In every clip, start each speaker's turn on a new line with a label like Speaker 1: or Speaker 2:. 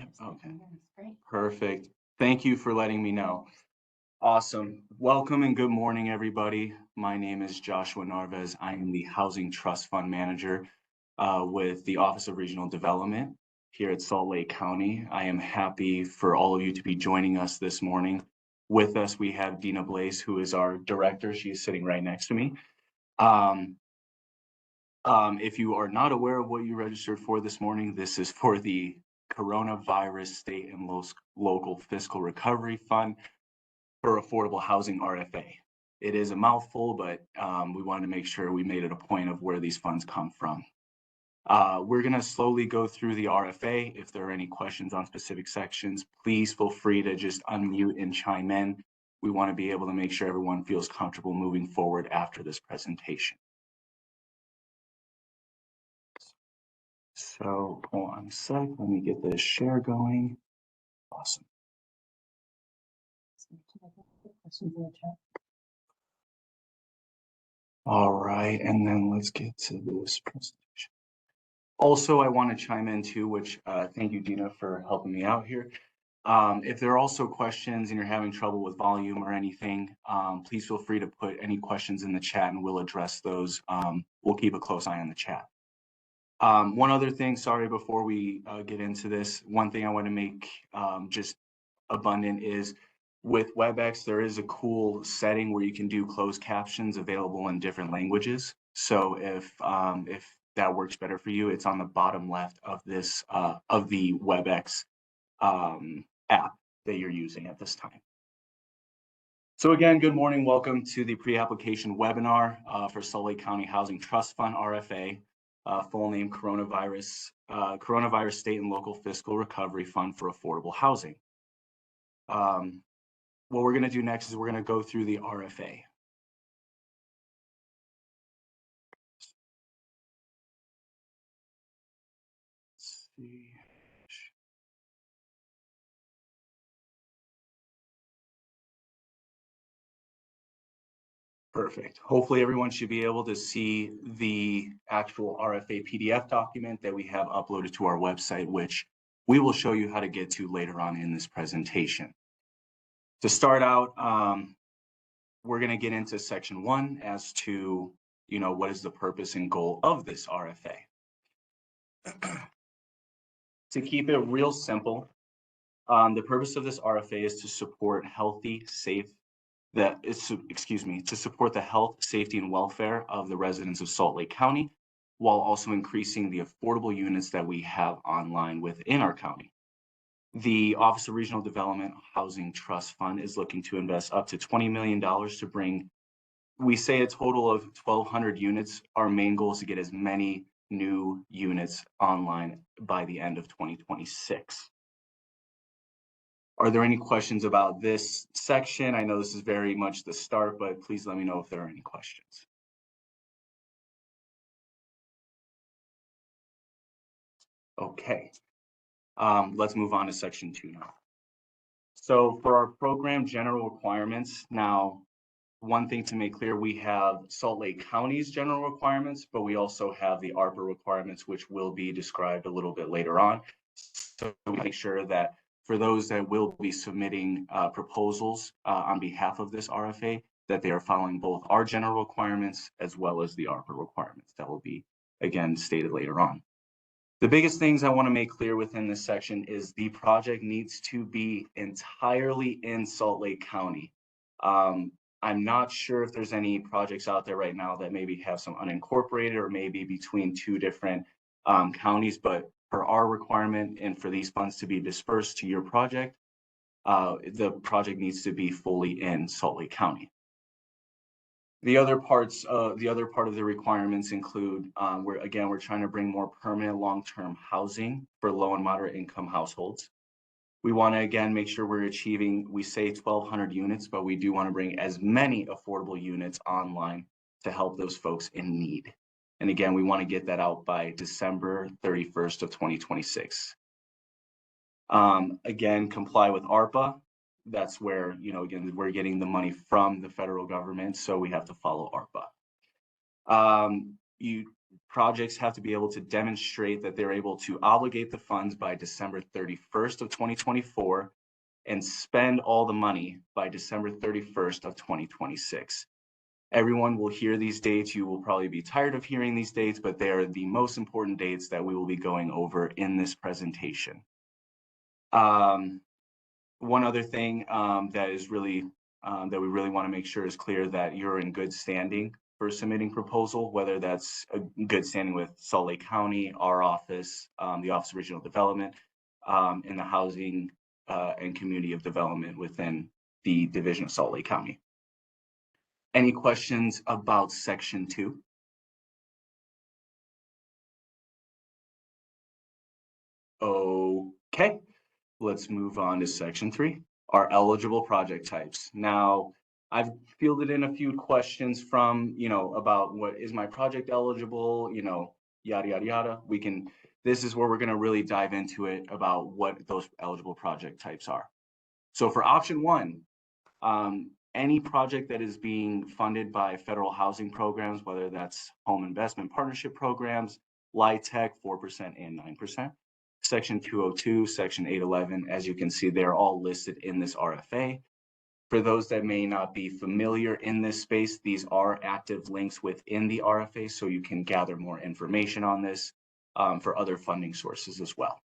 Speaker 1: Okay, perfect. Thank you for letting me know. Awesome. Welcome and good morning, everybody. My name is Joshua Narvez. I am the Housing Trust Fund Manager with the Office of Regional Development here at Salt Lake County. I am happy for all of you to be joining us this morning. With us, we have Dina Blaze, who is our director. She is sitting right next to me. If you are not aware of what you registered for this morning, this is for the Coronavirus State and Local Fiscal Recovery Fund for Affordable Housing RFA. It is a mouthful, but we wanted to make sure we made it a point of where these funds come from. We're going to slowly go through the RFA. If there are any questions on specific sections, please feel free to just unmute and chime in. We want to be able to make sure everyone feels comfortable moving forward after this presentation. So hold on a sec, let me get this share going. Awesome. All right, and then let's get to this presentation. Also, I want to chime in too, which thank you, Dina, for helping me out here. If there are also questions and you're having trouble with volume or anything, please feel free to put any questions in the chat and we'll address those. We'll keep a close eye on the chat. One other thing, sorry, before we get into this, one thing I want to make just abundant is with WebEx, there is a cool setting where you can do closed captions available in different languages. So if that works better for you, it's on the bottom left of this of the WebEx app that you're using at this time. So again, good morning. Welcome to the pre-application webinar for Salt Lake County Housing Trust Fund RFA. Full name Coronavirus State and Local Fiscal Recovery Fund for Affordable Housing. What we're going to do next is we're going to go through the RFA. Let's see. Perfect. Hopefully everyone should be able to see the actual RFA PDF document that we have uploaded to our website, which we will show you how to get to later on in this presentation. To start out, we're going to get into section 1 as to, what is the purpose and goal of this RFA. To keep it real simple, the purpose of this RFA is to support to support the health, safety, and welfare of the residents of Salt Lake County, while also increasing the affordable units that we have online within our county. The Office of Regional Development Housing Trust Fund is looking to invest up to $20 million to bring, we say, a total of 1,200 units. Our main goal is to get as many new units online by the end of 2026. Are there any questions about this section? I know this is very much the start, but please let me know if there are any questions. Okay, let's move on to section 2 now. So for our program general requirements, now, one thing to make clear, we have Salt Lake County's general requirements, but we also have the ARPA requirements, which will be described a little bit later on. So we make sure that for those that will be submitting proposals on behalf of this RFA, that they are following both our general requirements as well as the ARPA requirements that will be, again, stated later on. The biggest things I want to make clear within this section is the project needs to be entirely in Salt Lake County. I'm not sure if there's any projects out there right now that maybe have some unincorporated or maybe between two different counties, but for our requirement and for these funds to be dispersed to your project, the project needs to be fully in Salt Lake County. The other part of the requirements include, we're trying to bring more permanent long-term housing for low and moderate income households. We want to, again, make sure we're achieving, we say 1,200 units, but we do want to bring as many affordable units online to help those folks in need. And again, we want to get that out by December 31st of 2026. Again, comply with ARPA. That's where, again, we're getting the money from the federal government, so we have to follow ARPA. projects have to be able to demonstrate that they're able to obligate the funds by December 31st of 2024 and spend all the money by December 31st of 2026. Everyone will hear these dates. You will probably be tired of hearing these dates, but they are the most important dates that we will be going over in this presentation. One other thing that is really that we really want to make sure is clear that you're in good standing for submitting proposal, whether that's a good standing with Salt Lake County, our office, the Office of Regional Development, and the Housing and Community of Development within the Division of Salt Lake County. Any questions about Section 2? Okay, let's move on to Section 3, our eligible project types. Now, I've fielded in a few questions from, about what is my project eligible, yada, yada, yada. This is where we're going to really dive into it about what those eligible project types are. So for option 1, any project that is being funded by federal housing programs, whether that's home investment partnership programs, LIHTC 4% and 9%, Section 202, Section 811, as you can see, they're all listed in this RFA. For those that may not be familiar in this space, these are active links within the RFA, so you can gather more information on this for other funding sources as well.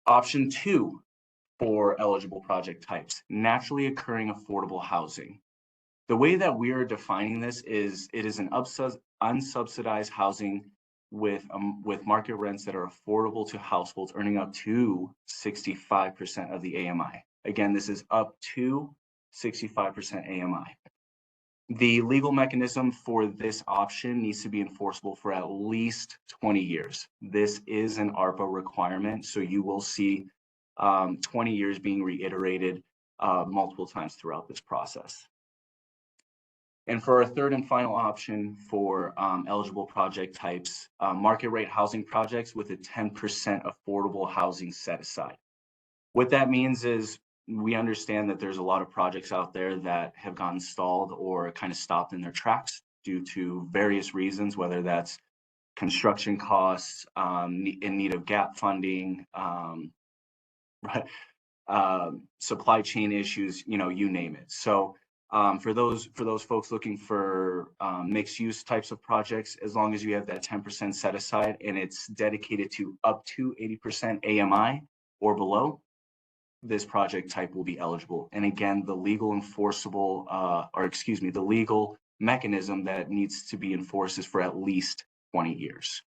Speaker 1: Option 2 for eligible project types, naturally occurring affordable housing. The way that we are defining this is it is an unsubsidized housing with market rents that are affordable to households earning up to 65% of the AMI. Again, this is up to 65% AMI. The legal mechanism for this option needs to be enforceable for at least 20 years. This is an ARPA requirement, so you will see 20 years being reiterated multiple times throughout this process. And for our third and final option for eligible project types, market rate housing projects with a 10% affordable housing set aside. What that means is we understand that there's a lot of projects out there that have gotten stalled or kind of stopped in their tracks due to various reasons, whether that's construction costs, in need of gap funding, supply chain issues, you name it. So for those folks looking for mixed use types of projects, as long as you have that 10% set aside and it's dedicated to up to 80% AMI or below, this project type will be eligible. And again, the legal the legal mechanism that needs to be enforced is for at least 20 years.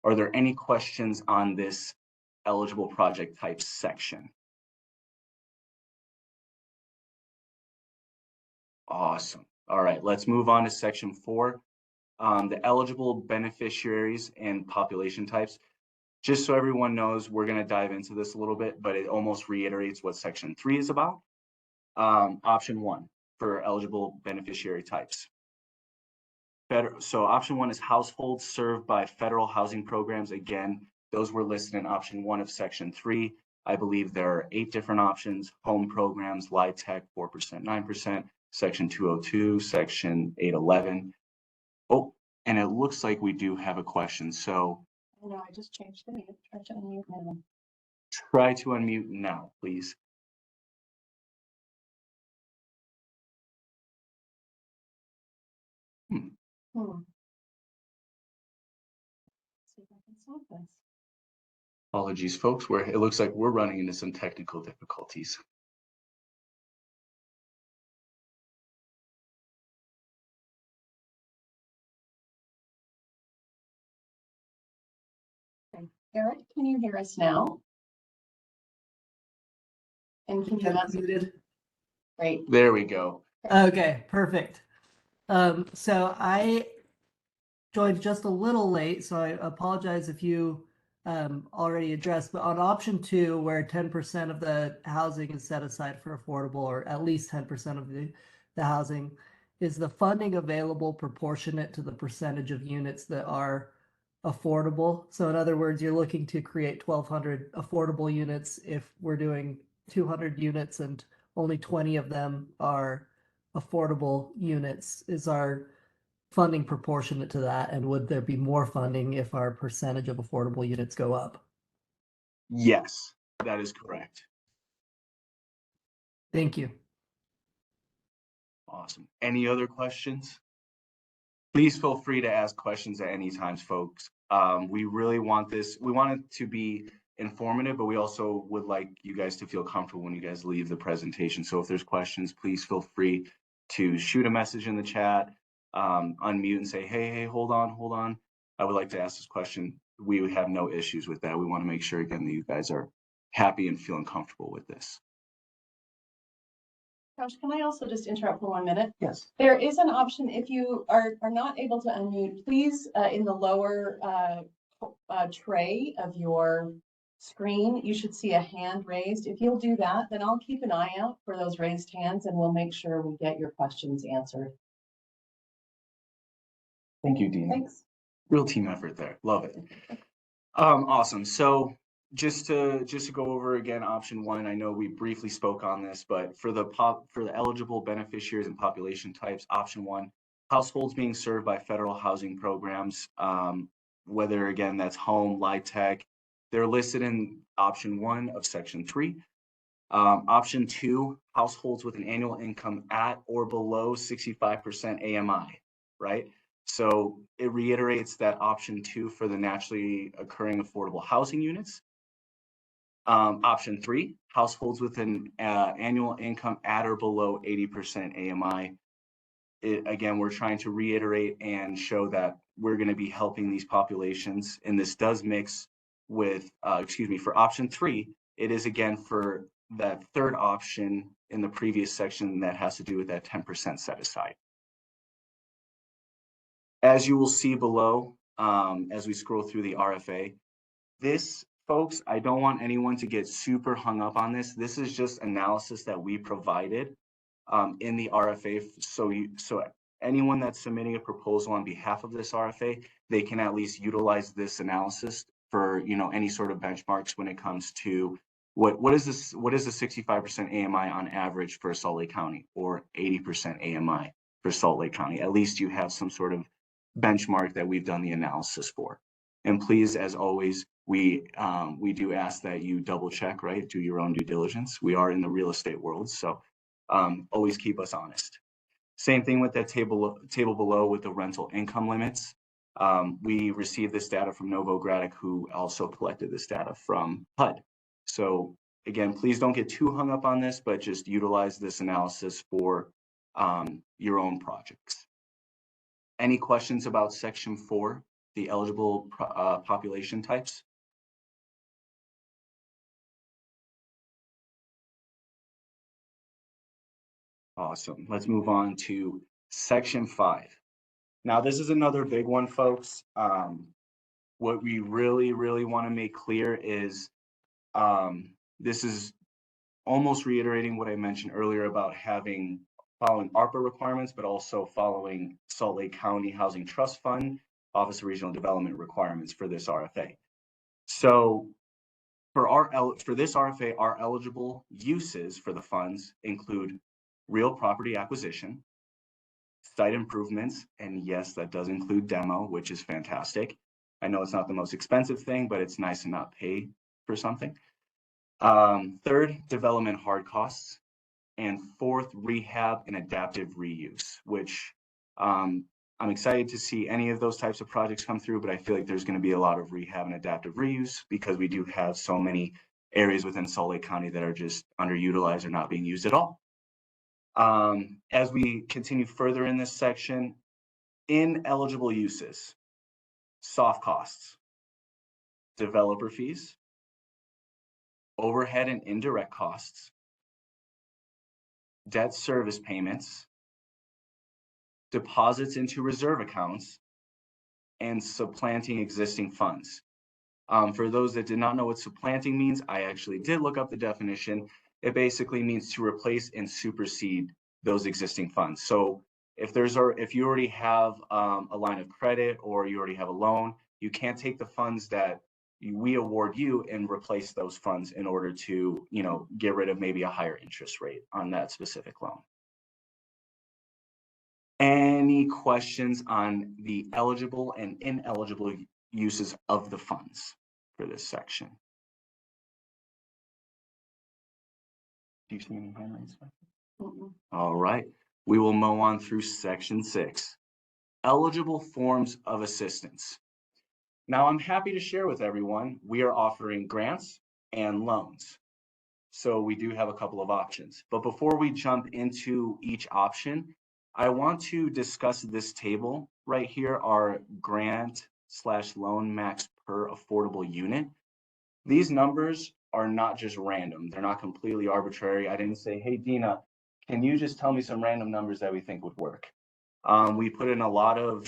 Speaker 1: Are there any questions on this eligible project types section? Awesome. All right, let's move on to Section 4, the eligible beneficiaries and population types. Just so everyone knows, we're going to dive into this a little bit, but it almost reiterates what Section 3 is about. Option 1 for eligible beneficiary types. So option 1 is households served by federal housing programs. Again, those were listed in option 1 of Section 3. I believe there are 8 different options: home programs, LIHTC 4%, 9%, Section 202, Section 811. Oh, and it looks like we do have a question. So
Speaker 2: No, I just changed the mute. Try to unmute now.
Speaker 1: Try to unmute now, please.
Speaker 2: Hmm. See if I can solve this.
Speaker 1: Apologies, folks. It looks like we're running into some technical difficulties.
Speaker 2: Okay. Eric, can you hear us now? And can you unmuted? Great.
Speaker 1: There we go.
Speaker 3: Okay, perfect. So I joined just a little late, so I apologize if you already addressed, but on option 2, where 10% of the housing is set aside for affordable, or at least 10% of the housing, is the funding available proportionate to the percentage of units that are affordable? So in other words, you're looking to create 1,200 affordable units. If we're doing 200 units and only 20 of them are affordable units, is our funding proportionate to that? And would there be more funding if our percentage of affordable units go up?
Speaker 1: Yes, that is correct.
Speaker 3: Thank you.
Speaker 1: Awesome. Any other questions? Please feel free to ask questions at any time, folks. We really want this, we want it to be informative, but we also would like you guys to feel comfortable when you guys leave the presentation. So if there's questions, please feel free to shoot a message in the chat, unmute and say, hey, hold on. I would like to ask this question. We would have no issues with that. We want to make sure, again, that you guys are happy and feeling comfortable with this.
Speaker 2: Josh, can I also just interrupt for 1 minute?
Speaker 1: Yes.
Speaker 2: There is an option if you are not able to unmute, please, in the lower tray of your screen, you should see a hand raised. If you'll do that, then I'll keep an eye out for those raised hands and we'll make sure we get your questions answered.
Speaker 1: Thank you, Dean.
Speaker 2: Thanks.
Speaker 1: Real team effort there. Love it. Awesome. So just to go over again, option 1, I know we briefly spoke on this, but for the eligible beneficiaries and population types, option 1, households being served by federal housing programs, whether again that's home, LIHTC, they're listed in option 1 of section 3. Option 2, households with an annual income at or below 65% AMI, right? So it reiterates that option 2 for the naturally occurring affordable housing units. Option 3, households with an annual income at or below 80% AMI. Again, we're trying to reiterate and show that we're going to be helping these populations, and this does mix with, for option 3, it is again for that third option in the previous section that has to do with that 10% set aside. As you will see below, as we scroll through the RFA, this, folks, I don't want anyone to get super hung up on this. This is just analysis that we provided in the RFA. So anyone that's submitting a proposal on behalf of this RFA, they can at least utilize this analysis for any sort of benchmarks when it comes to what is the 65% AMI on average for Salt Lake County, or 80% AMI for Salt Lake County. At least you have some sort of benchmark that we've done the analysis for. And please, as always, we do ask that you double check, right? Do your own due diligence. We are in the real estate world, so always keep us honest. Same thing with that table below with the rental income limits. We received this data from Novogradac, who also collected this data from HUD. So again, please don't get too hung up on this, but just utilize this analysis for your own projects. Any questions about section 4, the eligible population types? Awesome. Let's move on to section 5. Now, this is another big one, folks. What we really want to make clear is this is almost reiterating what I mentioned earlier about following ARPA requirements, but also following Salt Lake County Housing Trust Fund, Office of Regional Development requirements for this RFA. So for this RFA, our eligible uses for the funds include real property acquisition, site improvements, and yes, that does include demo, which is fantastic. I know it's not the most expensive thing, but it's nice to not pay for something. Third, development hard costs. And fourth, rehab and adaptive reuse, which I'm excited to see any of those types of projects come through, but I feel like there's going to be a lot of rehab and adaptive reuse because we do have so many areas within Salt Lake County that are just underutilized or not being used at all. As we continue further in this section, ineligible uses, soft costs, developer fees, overhead and indirect costs, debt service payments, deposits into reserve accounts, and supplanting existing funds. For those that did not know what supplanting means, I actually did look up the definition. It basically means to replace and supersede those existing funds. So if you already have a line of credit or you already have a loan, you can't take the funds that we award you and replace those funds in order to, get rid of maybe a higher interest rate on that specific loan. And any questions on the eligible and ineligible uses of the funds for this section? Do you see any hand raised? All right, we will move on through section 6, eligible forms of assistance. Now, I'm happy to share with everyone, we are offering grants and loans. So we do have a couple of options, but before we jump into each option, I want to discuss this table right here, our grant/loan max per affordable unit. These numbers are not just random. They're not completely arbitrary. I didn't say, hey, Dina, can you just tell me some random numbers that we think would work? We put in a lot of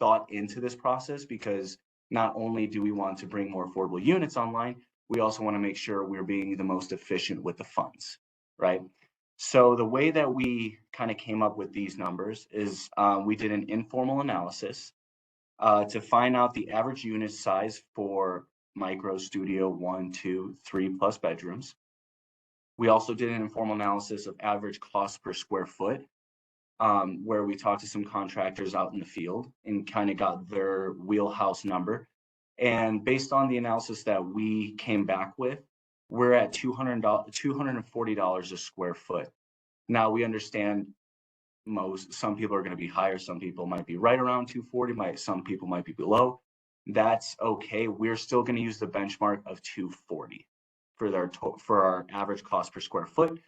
Speaker 1: thought into this process because not only do we want to bring more affordable units online, we also want to make sure we're being the most efficient with the funds, right? So the way that we kind of came up with these numbers is we did an informal analysis to find out the average unit size for micro, studio, 1, 2, 3+ bedrooms. We also did an informal analysis of average cost per square foot, where we talked to some contractors out in the field and kind of got their wheelhouse number. And based on the analysis that we came back with, we're at $240 a square foot. Now we understand some people are going to be higher, some people might be right around 240, some people might be below. That's okay. We're still going to use the benchmark of 240 for our average cost per square foot.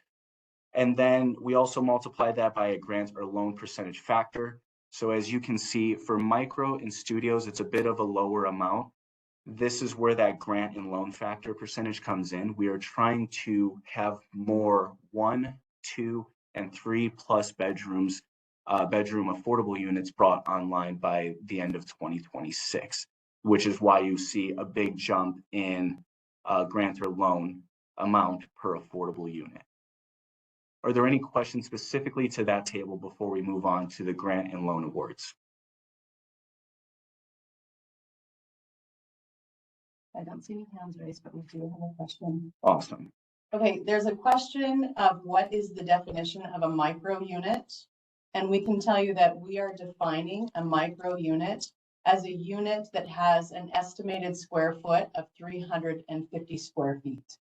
Speaker 1: And then we also multiply that by a grant or loan percentage factor. So as you can see, for micro and studios, it's a bit of a lower amount. This is where that grant and loan factor percentage comes in. We are trying to have more 1, 2, and 3+ bedrooms, bedroom affordable units brought online by the end of 2026, which is why you see a big jump in grant or loan amount per affordable unit. Are there any questions specifically to that table before we move on to the grant and loan awards?
Speaker 2: I don't see any hands raised, but we do have a question.
Speaker 1: Awesome.
Speaker 2: Okay, there's a question of what is the definition of a micro unit? And we can tell you that we are defining a micro unit as a unit that has an estimated square foot of 350 square feet.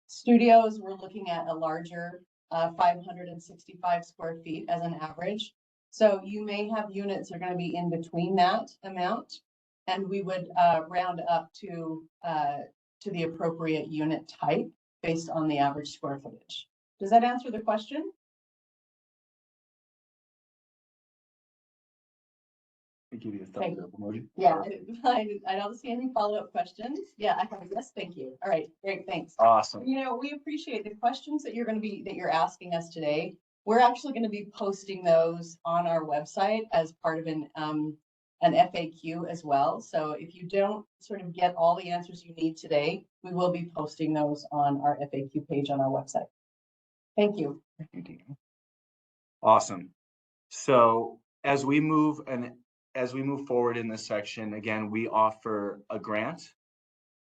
Speaker 2: Studios, we're looking at a larger 565 square feet as an average. So you may have units that are going to be in between that amount, and we would round up to the appropriate unit type based on the average square footage. Does that answer the question?
Speaker 1: I give you a thumbs up emoji.
Speaker 2: Yeah, I don't see any follow-up questions. Yeah, I have yes, thank you. All right, great, thanks.
Speaker 1: Awesome.
Speaker 2: You know, we appreciate the questions that you're asking us today. We're actually going to be posting those on our website as part of an FAQ as well. So if you don't sort of get all the answers you need today, we will be posting those on our FAQ page on our website. Thank you.
Speaker 1: Thank you, Dina. Awesome. So as we move forward in this section, again, we offer a grant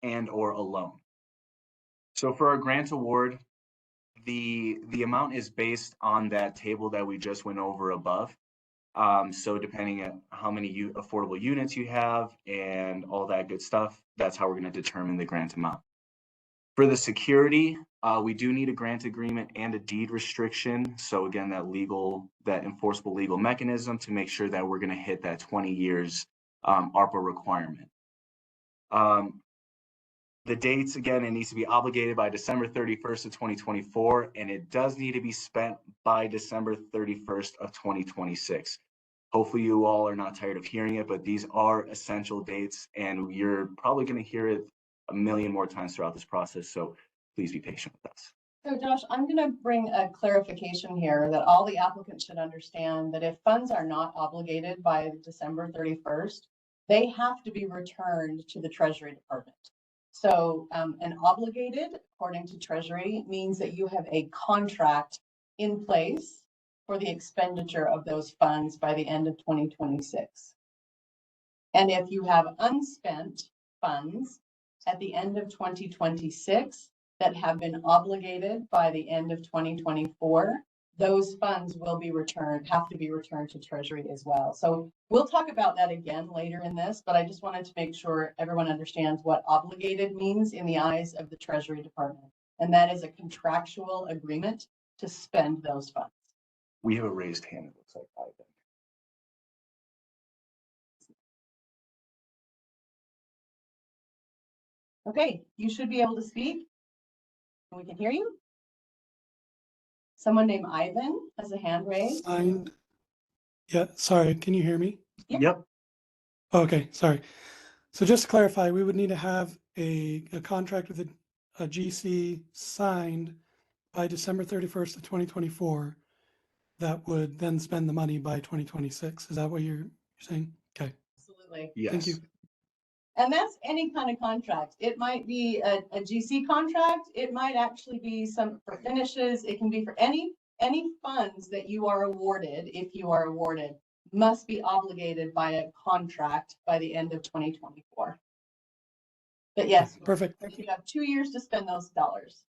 Speaker 1: and or a loan. So for our grant award, the amount is based on that table that we just went over above. So depending on how many affordable units you have and all that good stuff, that's how we're going to determine the grant amount. For the security, we do need a grant agreement and a deed restriction. So again, that enforceable legal mechanism to make sure that we're going to hit that 20 years ARPA requirement. The dates, again, it needs to be obligated by December 31st of 2024, and it does need to be spent by December 31st of 2026. Hopefully you all are not tired of hearing it, but these are essential dates, and you're probably going to hear it a million more times throughout this process, so please be patient with us.
Speaker 2: So Josh, I'm going to bring a clarification here that all the applicants should understand that if funds are not obligated by December 31st, they have to be returned to the Treasury Department. So an obligated, according to Treasury, means that you have a contract in place for the expenditure of those funds by the end of 2026. And if you have unspent funds at the end of 2026 that have been obligated by the end of 2024, those funds will be returned, have to be returned to Treasury as well. So we'll talk about that again later in this, but I just wanted to make sure everyone understands what obligated means in the eyes of the Treasury Department. And that is a contractual agreement to spend those funds.
Speaker 1: We have a raised hand, it looks like, I think.
Speaker 2: Okay, you should be able to speak. We can hear you. Someone named Ivan has a hand raised.
Speaker 4: Signed. Yeah, sorry, can you hear me?
Speaker 2: Yep.
Speaker 1: Yep,
Speaker 4: Okay, sorry. So just to clarify, we would need to have a contract with a GC signed by December 31st of 2024 that would then spend the money by 2026. Is that what you're saying? Okay,
Speaker 2: Absolutely.
Speaker 1: yes.
Speaker 4: thank you.
Speaker 2: And that's any kind of contract. It might be a GC contract. It might actually be some for finishes. It can be for any funds that you are awarded, if you are awarded, must be obligated by a contract by the end of 2024. But yes,
Speaker 4: Perfect, thank you.
Speaker 2: you have 2 years to spend those dollars.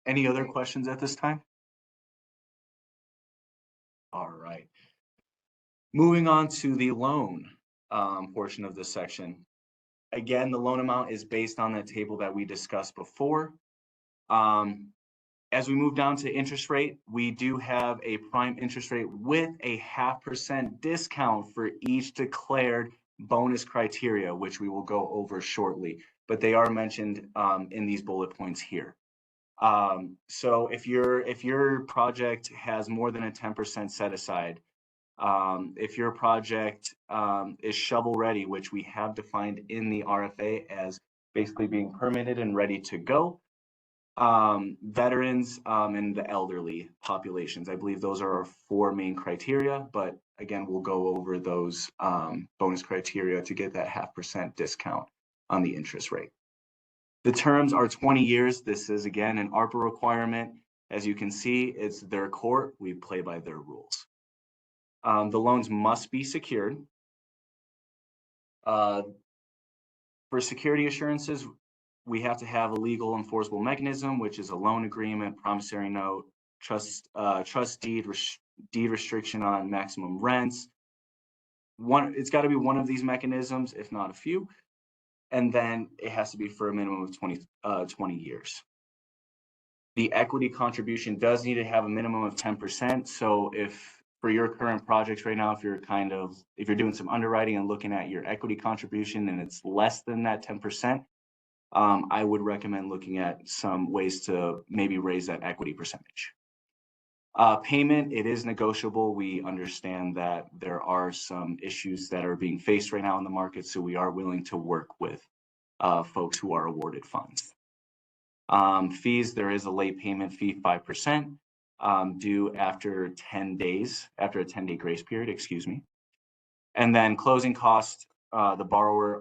Speaker 1: Any other questions at this time? All right. Moving on to the loan portion of this section. Again, the loan amount is based on that table that we discussed before. As we move down to interest rate, we do have a prime interest rate with a 0.5% discount for each declared bonus criteria, which we will go over shortly, but they are mentioned in these bullet points here. So if your project has more than a 10% set aside, if your project is shovel ready, which we have defined in the RFA as basically being permitted and ready to go, veterans and the elderly populations, I believe those are our 4 main criteria, but again, we'll go over those bonus criteria to get that 0.5% discount on the interest rate. The terms are 20 years. This is again an ARPA requirement. As you can see, it's their court. We play by their rules. The loans must be secured. For security assurances, we have to have a legal enforceable mechanism, which is a loan agreement, promissory note, trust deed, deed restriction on maximum rents. It's got to be one of these mechanisms, if not a few. And then it has to be for a minimum of 20 years. The equity contribution does need to have a minimum of 10%. So if for your current projects right now, if you're doing some underwriting and looking at your equity contribution and it's less than that 10%, I would recommend looking at some ways to maybe raise that equity percentage. Payment, it is negotiable. We understand that there are some issues that are being faced right now in the market, so we are willing to work with folks who are awarded funds. Fees, there is a late payment fee, 5%, due after 10 days, after a 10-day grace period, excuse me. And then closing costs, the borrower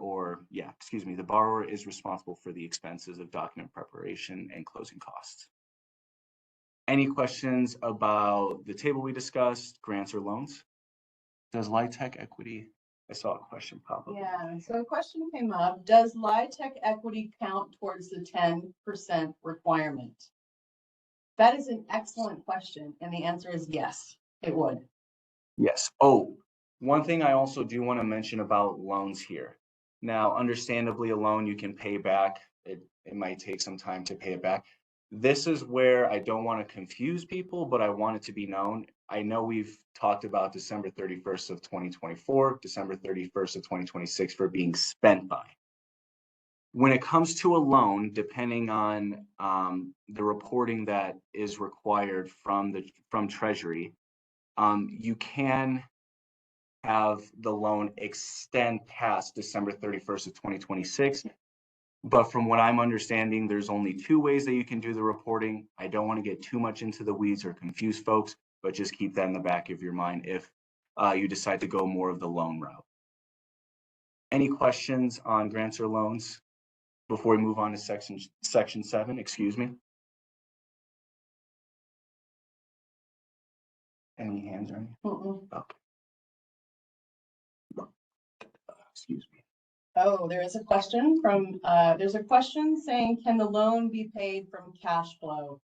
Speaker 1: is responsible for the expenses of document preparation and closing costs. Any questions about the table we discussed, grants or loans? Does LIHTC equity? I saw a question pop up.
Speaker 2: Yeah, so a question came up. Does LIHTC equity count towards the 10% requirement? That is an excellent question. And the answer is yes, it would.
Speaker 1: Yes. Oh, one thing I also do want to mention about loans here. Now, understandably, a loan you can pay back. It might take some time to pay it back. This is where I don't want to confuse people, but I want it to be known. I know we've talked about December 31st of 2024, December 31st of 2026 for being spent by. When it comes to a loan, depending on the reporting that is required from Treasury, you can have the loan extend past December 31st of 2026. But from what I'm understanding, there's only 2 ways that you can do the reporting. I don't want to get too much into the weeds or confuse folks, but just keep that in the back of your mind if you decide to go more of the loan route. Any questions on grants or loans before we move on to section 7, excuse me? Any hands or anything? Okay. Excuse me.
Speaker 2: Oh, there is a question from, there's a question saying, can the loan be paid from cash flow?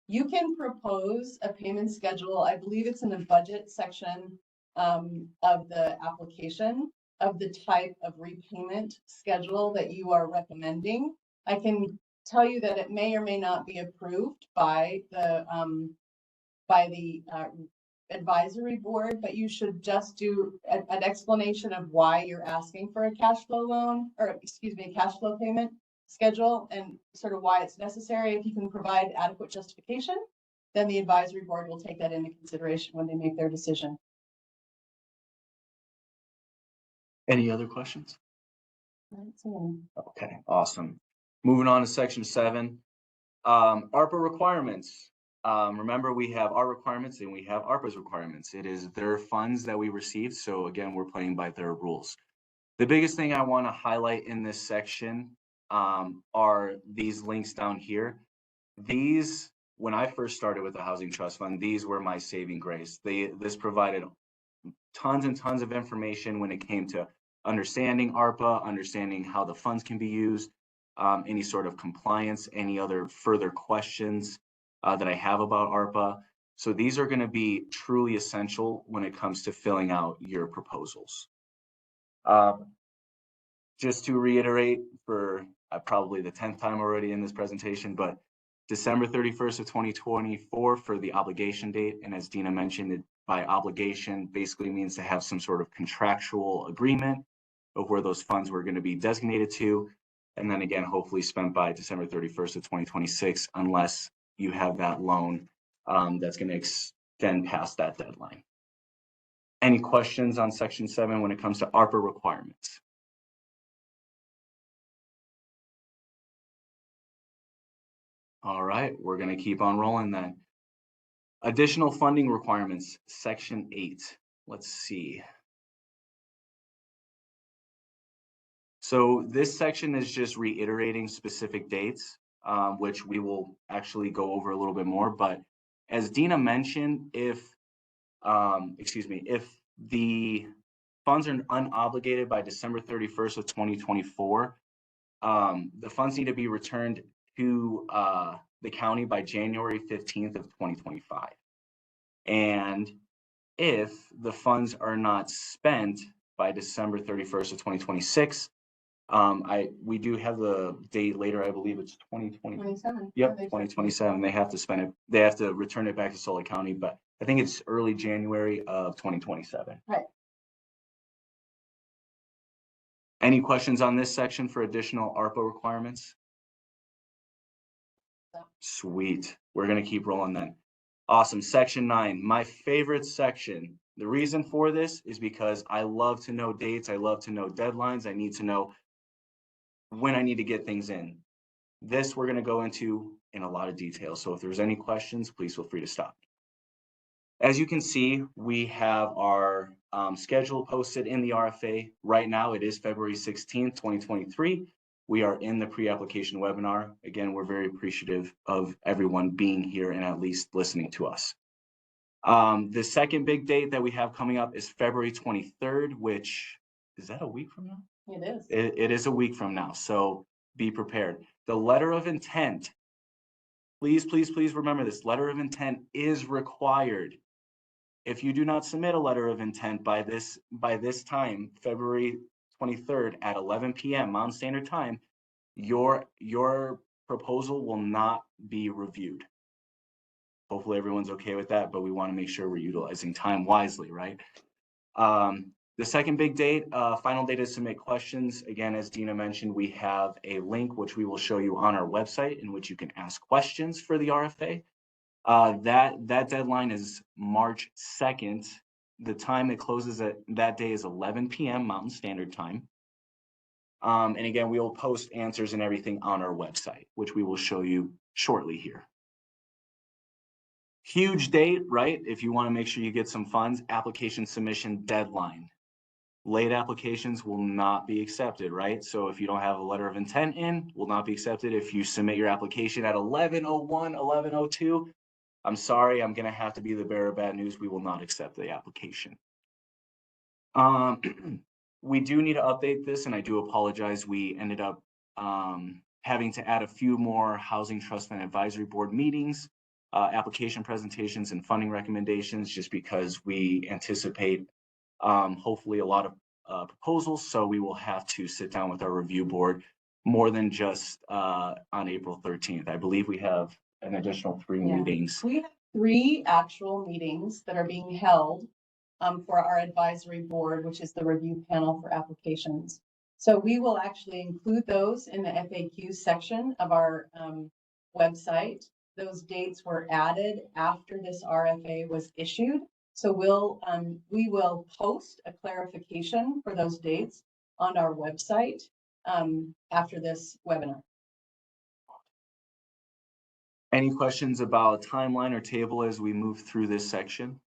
Speaker 2: you can propose a payment schedule. I believe it's in the budget section of the application of the type of repayment schedule that you are recommending. I can tell you that it may or may not be approved by the advisory board, but you should just do an explanation of why you're asking for a cash flow loan, or excuse me, a cash flow payment schedule, and sort of why it's necessary. If you can provide adequate justification, then the advisory board will take that into consideration when they make their decision.
Speaker 1: Any other questions?
Speaker 2: So,
Speaker 1: Okay, awesome. Moving on to section 7, ARPA requirements. Remember, we have our requirements and we have ARPA's requirements. It is their funds that we received. So again, we're playing by their rules. The biggest thing I want to highlight in this section are these links down here. These, when I first started with the Housing Trust Fund, these were my saving grace. This provided tons and tons of information when it came to understanding ARPA, understanding how the funds can be used, any sort of compliance, any other further questions that I have about ARPA. So these are going to be truly essential when it comes to filling out your proposals. Just to reiterate for probably the 10th time already in this presentation, but December 31st of 2024 for the obligation date. And as Dina mentioned, it by obligation basically means to have some sort of contractual agreement of where those funds were going to be designated to. And then again, hopefully spent by December 31st of 2026, unless you have that loan that's going to extend past that deadline. Any questions on section 7 when it comes to ARPA requirements? All right, we're going to keep on rolling then. Additional funding requirements, section 8. Let's see. So this section is just reiterating specific dates, which we will actually go over a little bit more. But as Dina mentioned, if the funds are unobligated by December 31st of 2024, the funds need to be returned to the county by January 15th of 2025. And if the funds are not spent by December 31st of 2026, we do have the date later, I believe it's 2020.
Speaker 2: 27.
Speaker 1: Yep, 2027. They have to spend it, they have to return it back to SLCo County, but I think it's early January of 2027.
Speaker 2: Right.
Speaker 1: Any questions on this section for additional ARPA requirements?
Speaker 2: No.
Speaker 1: Sweet. We're going to keep rolling then. Awesome. Section 9, my favorite section. The reason for this is because I love to know dates. I love to know deadlines. I need to know when I need to get things in. This we're going to go into in a lot of detail. So if there's any questions, please feel free to stop. As you can see, we have our schedule posted in the RFA. Right now, it is February 16th, 2023. We are in the pre-application webinar. Again, we're very appreciative of everyone being here and at least listening to us. The second big date that we have coming up is February 23rd, which is that a week from now?
Speaker 2: It is.
Speaker 1: It is a week from now, so be prepared. The letter of intent, please, please, please remember this. Letter of intent is required. If you do not submit a letter of intent by this time, February 23rd at 11 p.m. Mountain Standard Time, your proposal will not be reviewed. Hopefully everyone's okay with that, but we want to make sure we're utilizing time wisely, right? The second big date, final date to submit questions. Again, as Dina mentioned, we have a link which we will show you on our website in which you can ask questions for the RFA. That deadline is March 2nd. The time it closes at that day is 11 p.m. Mountain Standard Time. And again, we will post answers and everything on our website, which we will show you shortly here. Huge date, right? If you want to make sure you get some funds, application submission deadline. Late applications will not be accepted, right? So if you don't have a letter of intent in, will not be accepted. If you submit your application at 11:01, 11:02, I'm sorry, I'm going to have to be the bearer of bad news. We will not accept the application. We do need to update this, and I do apologize. We ended up having to add a few more Housing Trust Fund Advisory Board meetings application presentations and funding recommendations, just because we anticipate hopefully a lot of proposals. So we will have to sit down with our review board more than just on April 13th. I believe we have an additional 3
Speaker 2: Yeah.
Speaker 1: meetings.
Speaker 2: We have 3 actual meetings that are being held for our advisory board, which is the review panel for applications. So we will actually include those in the FAQ section of our website. Those dates were added after this RFA was issued. So we will post a clarification for those dates on our website after this webinar.
Speaker 1: Any questions about timeline or table as we move through this section?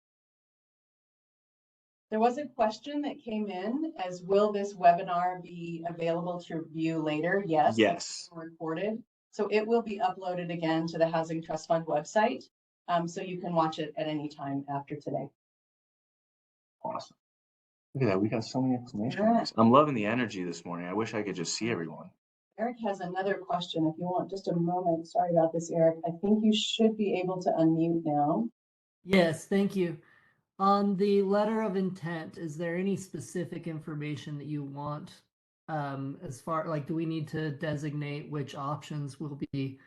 Speaker 2: There was a question that came in as, will this webinar be available to view later? Yes.
Speaker 1: Yes.
Speaker 2: Recorded. So it will be uploaded again to the Housing Trust Fund website. So you can watch it at any time after today.
Speaker 1: Awesome. Look at that. We got so many exclamation
Speaker 2: Yeah.
Speaker 1: marks. I'm loving the energy this morning. I wish I could just see everyone.
Speaker 2: Eric has another question. If you want just a moment. Sorry about this, Eric. I think you should be able to unmute now.
Speaker 3: Yes, thank you. On the letter of intent, is there any specific information that you want as far, like, do we need to designate which options we'll be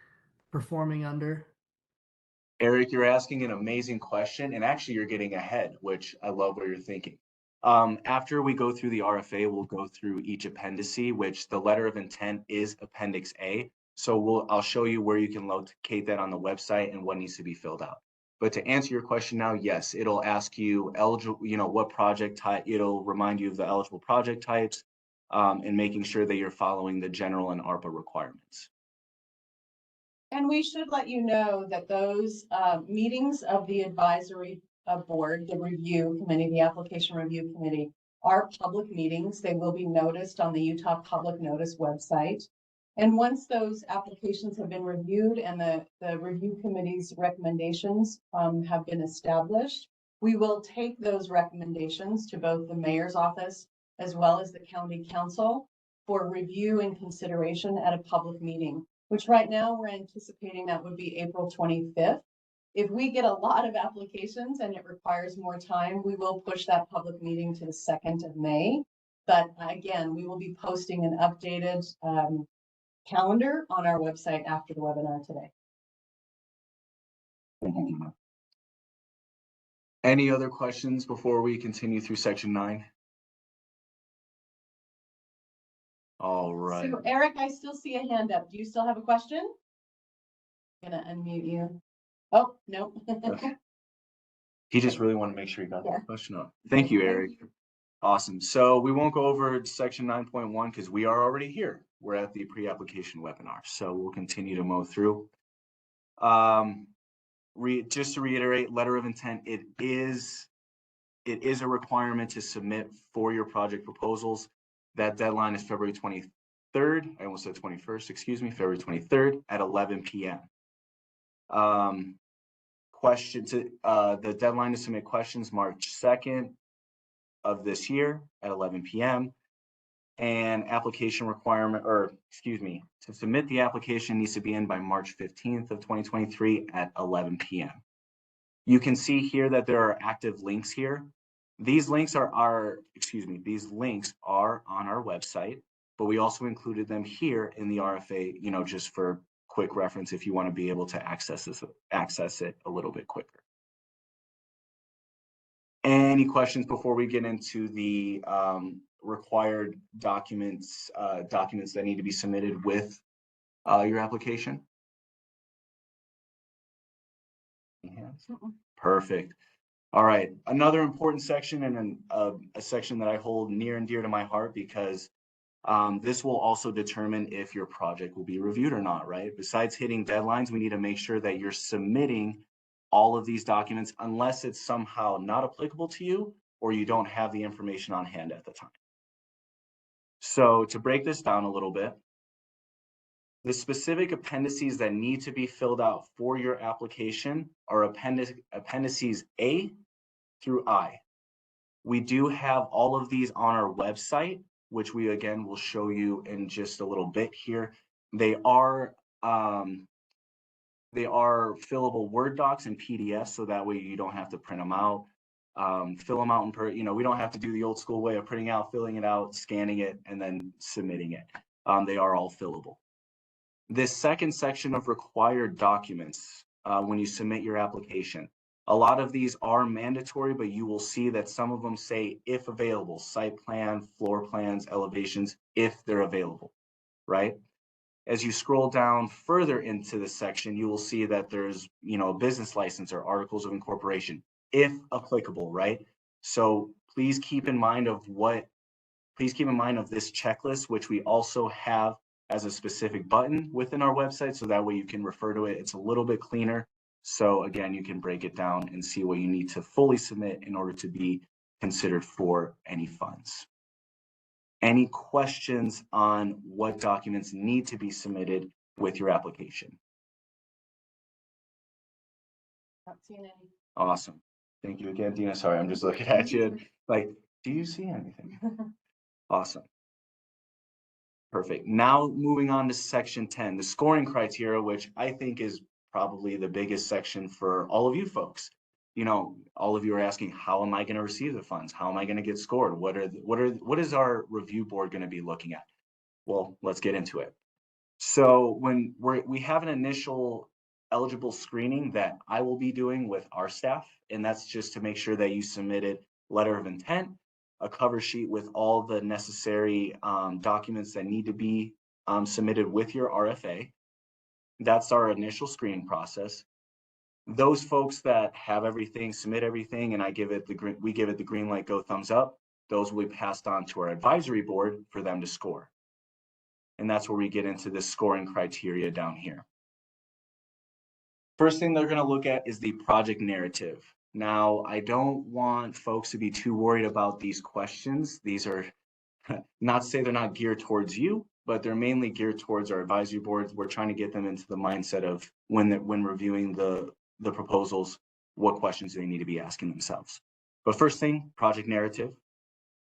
Speaker 3: performing under?
Speaker 1: Eric, you're asking an amazing question, and actually you're getting ahead, which I love what you're thinking. After we go through the RFA, we'll go through each appendice, which the letter of intent is Appendix A. So I'll show you where you can locate that on the website and what needs to be filled out. But to answer your question now, yes, it'll ask you eligible, what project type, it'll remind you of the eligible project types, and making sure that you're following the general and ARPA requirements.
Speaker 2: And we should let you know that those meetings of the advisory board, the review committee, the application review committee, are public meetings. They will be noticed on the Utah Public Notice website. And once those applications have been reviewed and the review committee's recommendations have been established, we will take those recommendations to both the mayor's office as well as the county council for review and consideration at a public meeting, which right now we're anticipating that would be April 25th. If we get a lot of applications and it requires more time, we will push that public meeting to the 2nd of May. But again, we will be posting an updated calendar on our website after the webinar today.
Speaker 1: Any other questions before we continue through section 9? All right.
Speaker 2: So Eric, I still see a hand up. Do you still have a question? I'm gonna unmute you. Oh, no.
Speaker 1: Okay. He just really wanted to make sure he got
Speaker 2: Yeah.
Speaker 1: the question up. Thank you, Eric. Awesome. So we won't go over section 9.1 because we are already here. We're at the pre-application webinar. So we'll continue to mow through. Just to reiterate, letter of intent, it is a requirement to submit for your project proposals. That deadline is February 23rd. I almost said 21st, excuse me, February 23rd at 11 p.m. The deadline to submit questions, March 2nd of this year at 11 p.m. And application requirement, to submit the application needs to be in by March 15th of 2023 at 11 p.m. You can see here that there are active links here. These links are on our website, but we also included them here in the RFA, just for quick reference if you want to be able to access it a little bit quicker. Any questions before we get into the required documents that need to be submitted with your application? Perfect. All right, another important section, and a section that I hold near and dear to my heart, because this will also determine if your project will be reviewed or not, right? Besides hitting deadlines, we need to make sure that you're submitting all of these documents unless it's somehow not applicable to you or you don't have the information on hand at the time. So to break this down a little bit, the specific appendices that need to be filled out for your application are appendices A through I. We do have all of these on our website, which we again will show you in just a little bit here. They are They are fillable Word docs and PDFs, so that way you don't have to print them out. Fill them out we don't have to do the old school way of printing out, filling it out, scanning it, and then submitting it. They are all fillable. This second section of required documents, when you submit your application, a lot of these are mandatory, but you will see that some of them say, if available, site plan, floor plans, elevations, if they're available, right? As you scroll down further into the section, you will see that there's, a business license or articles of incorporation, if applicable, right? So please keep in mind of this checklist, which we also have as a specific button within our website. So that way you can refer to it. It's a little bit cleaner. So again, you can break it down and see what you need to fully submit in order to be considered for any funds. Any questions on what documents need to be submitted with your application?
Speaker 2: Not seeing any.
Speaker 1: Awesome. Thank you again, Dina. Sorry, I'm just looking at you like, do you see anything? Awesome. Perfect. Now moving on to section 10, the scoring criteria, which I think is probably the biggest section for all of you folks. All of you are asking, how am I going to receive the funds? How am I going to get scored? What is our review board going to be looking at? Well, let's get into it. So when we have an initial eligible screening that I will be doing with our staff, and that's just to make sure that you submitted letter of intent, a cover sheet with all the necessary documents that need to be submitted with your RFA. That's our initial screening process. Those folks that have everything, submit everything, and we give it the green light, go thumbs up, those will be passed on to our advisory board for them to score. And that's where we get into the scoring criteria down here. First thing they're going to look at is the project narrative. Now, I don't want folks to be too worried about these questions. These are not to say they're not geared towards you, but they're mainly geared towards our advisory boards. We're trying to get them into the mindset of when reviewing the proposals, what questions they need to be asking themselves. But first thing, project narrative.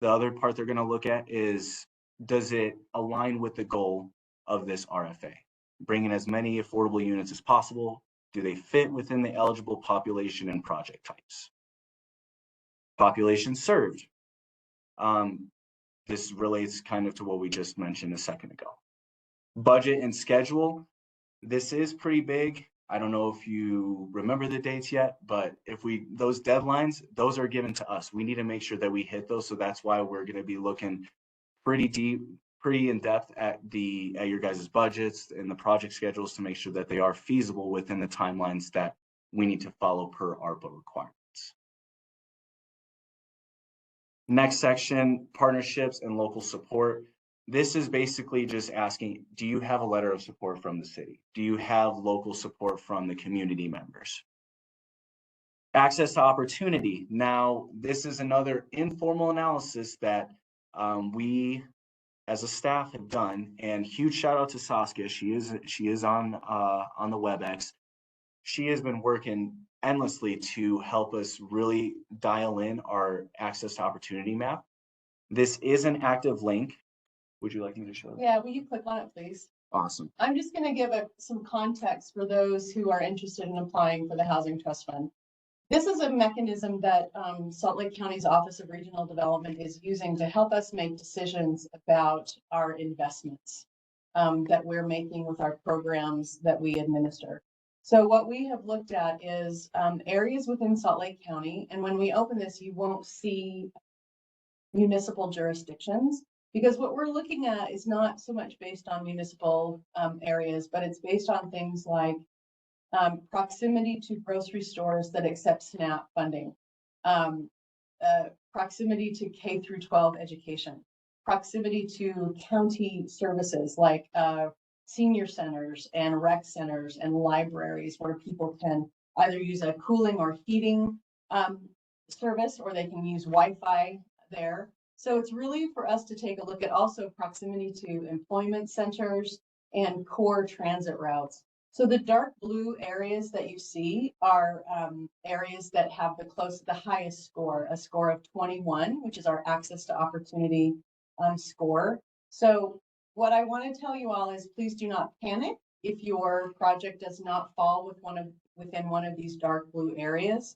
Speaker 1: The other part they're going to look at is, does it align with the goal of this RFA? Bring in as many affordable units as possible. Do they fit within the eligible population and project types? Population served. This relates kind of to what we just mentioned a second ago. Budget and schedule. This is pretty big. I don't know if you remember the dates yet, but those deadlines, those are given to us. We need to make sure that we hit those. So that's why we're going to be looking pretty deep, pretty in depth at your guys' budgets and the project schedules to make sure that they are feasible within the timelines that we need to follow per ARPA requirements. Next section, partnerships and local support. This is basically just asking, do you have a letter of support from the city? Do you have local support from the community members? Access to opportunity. Now, this is another informal analysis that we as a staff have done, and huge shout out to Saskia. She is on the WebEx. She has been working endlessly to help us really dial in our access to opportunity map. This is an active link. Would you like me to show it?
Speaker 2: Yeah, will you click on it, please?
Speaker 1: Awesome.
Speaker 2: I'm just going to give some context for those who are interested in applying for the Housing Trust Fund. This is a mechanism that Salt Lake County's Office of Regional Development is using to help us make decisions about our investments that we're making with our programs that we administer. So what we have looked at is areas within Salt Lake County, and when we open this, you won't see municipal jurisdictions, because what we're looking at is not so much based on municipal areas, but it's based on things like proximity to grocery stores that accept SNAP funding, proximity to K through 12 education, proximity to county services like senior centers and rec centers and libraries where people can either use a cooling or heating service, or they can use Wi-Fi there. So it's really for us to take a look at also proximity to employment centers and core transit routes. So the dark blue areas that you see are areas that have the highest score, a score of 21, which is our access to opportunity score. So what I want to tell you all is, please do not panic. if your project does not fall within one of these dark blue areas.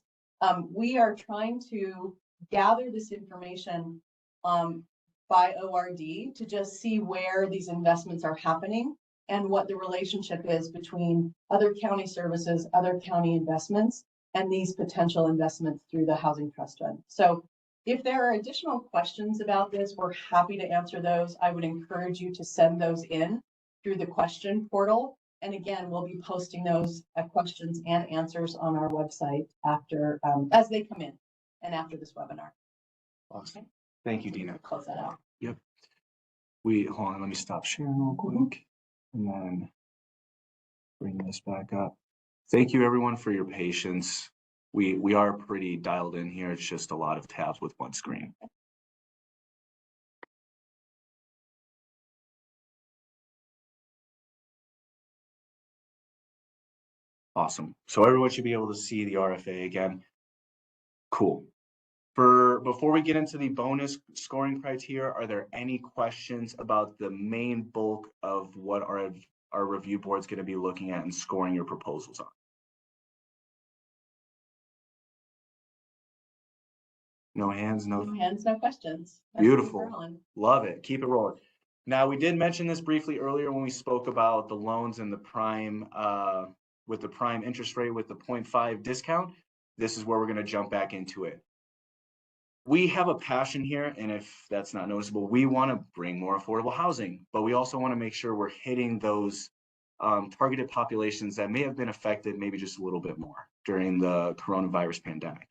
Speaker 2: We are trying to gather this information by ORD to just see where these investments are happening and what the relationship is between other county services, other county investments, and these potential investments through the Housing Trust Fund. So if there are additional questions about this, we're happy to answer those. I would encourage you to send those in through the question portal. And again, we'll be posting those questions and answers on our website after, as they come in and after this webinar.
Speaker 1: Awesome. Thank you, Dina.
Speaker 2: Close that out.
Speaker 1: Yep. Hold on, let me stop sharing real quick and then bring this back up. Thank you everyone for your patience. We are pretty dialed in here. It's just a lot of tabs with one screen. Awesome. So everyone should be able to see the RFA again. Cool. Before we get into the bonus scoring criteria, are there any questions about the main bulk of what our review board's going to be looking at and scoring your proposals on? No hands, no
Speaker 2: hands, no questions.
Speaker 1: Beautiful. Love it. Keep it rolling. Now, we did mention this briefly earlier when we spoke about the loans and the prime, with the prime interest rate with the 0.5 discount. This is where we're going to jump back into it. We have a passion here, and if that's not noticeable, we want to bring more affordable housing, but we also want to make sure we're hitting those targeted populations that may have been affected maybe just a little bit more during the coronavirus pandemic.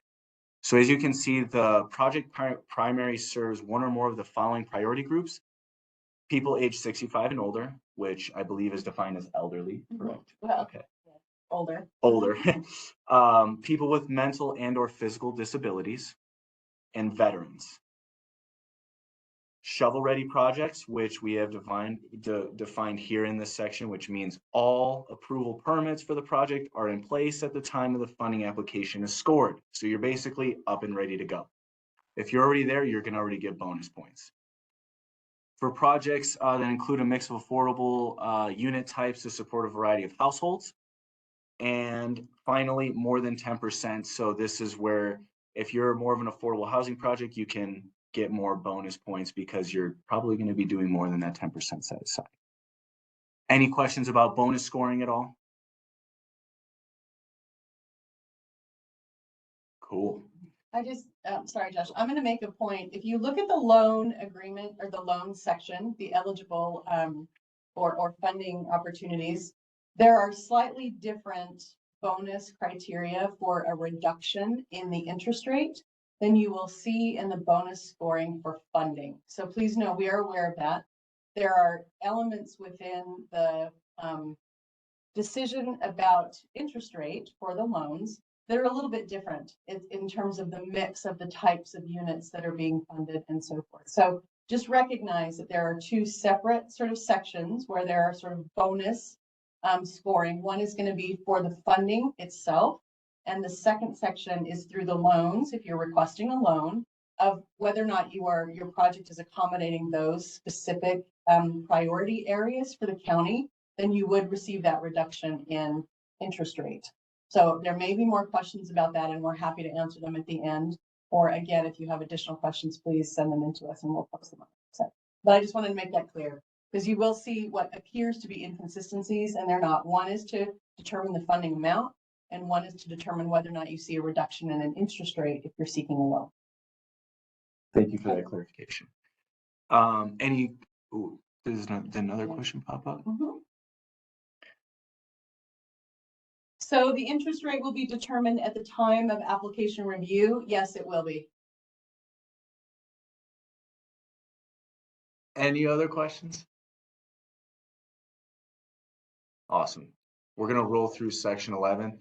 Speaker 1: So as you can see, the project primary serves one or more of the following priority groups: people age 65 and older, which I believe is defined as elderly, correct?
Speaker 2: Well,
Speaker 1: okay.
Speaker 2: Older.
Speaker 1: People with mental and or physical disabilities, and veterans. Shovel-ready projects, which we have defined here in this section, which means all approval permits for the project are in place at the time of the funding application is scored. So you're basically up and ready to go. If you're already there, you're going to already get bonus points. For projects that include a mix of affordable unit types to support a variety of households. And finally, more than 10%. So this is where if you're more of an affordable housing project, you can get more bonus points because you're probably going to be doing more than that 10% set aside. Any questions about bonus scoring at all? Cool.
Speaker 2: Sorry, Josh, I'm going to make a point. If you look at the loan agreement or the loan section, the eligible or funding opportunities, there are slightly different bonus criteria for a reduction in the interest rate than you will see in the bonus scoring for funding. So please know we are aware of that. There are elements within the decision about interest rate for the loans that are a little bit different in terms of the mix of the types of units that are being funded and so forth. So just recognize that there are two separate sort of sections where there are sort of bonus scoring. One is going to be for the funding itself, and the second section is through the loans, if you're requesting a loan, of whether or not your project is accommodating those specific priority areas for the county, then you would receive that reduction in interest rate. So there may be more questions about that, and we're happy to answer them at the end. Or again, if you have additional questions, please send them in to us and we'll post them on the website. But I just wanted to make that clear, because you will see what appears to be inconsistencies, and they're not. One is to determine the funding amount, and one is to determine whether or not you see a reduction in an interest rate if you're seeking a loan.
Speaker 1: Thank you for that clarification. Did another question pop up?
Speaker 2: Mm-hmm. So the interest rate will be determined at the time of application review. Yes, it will be.
Speaker 1: Any other questions? Awesome. We're going to roll through section 11.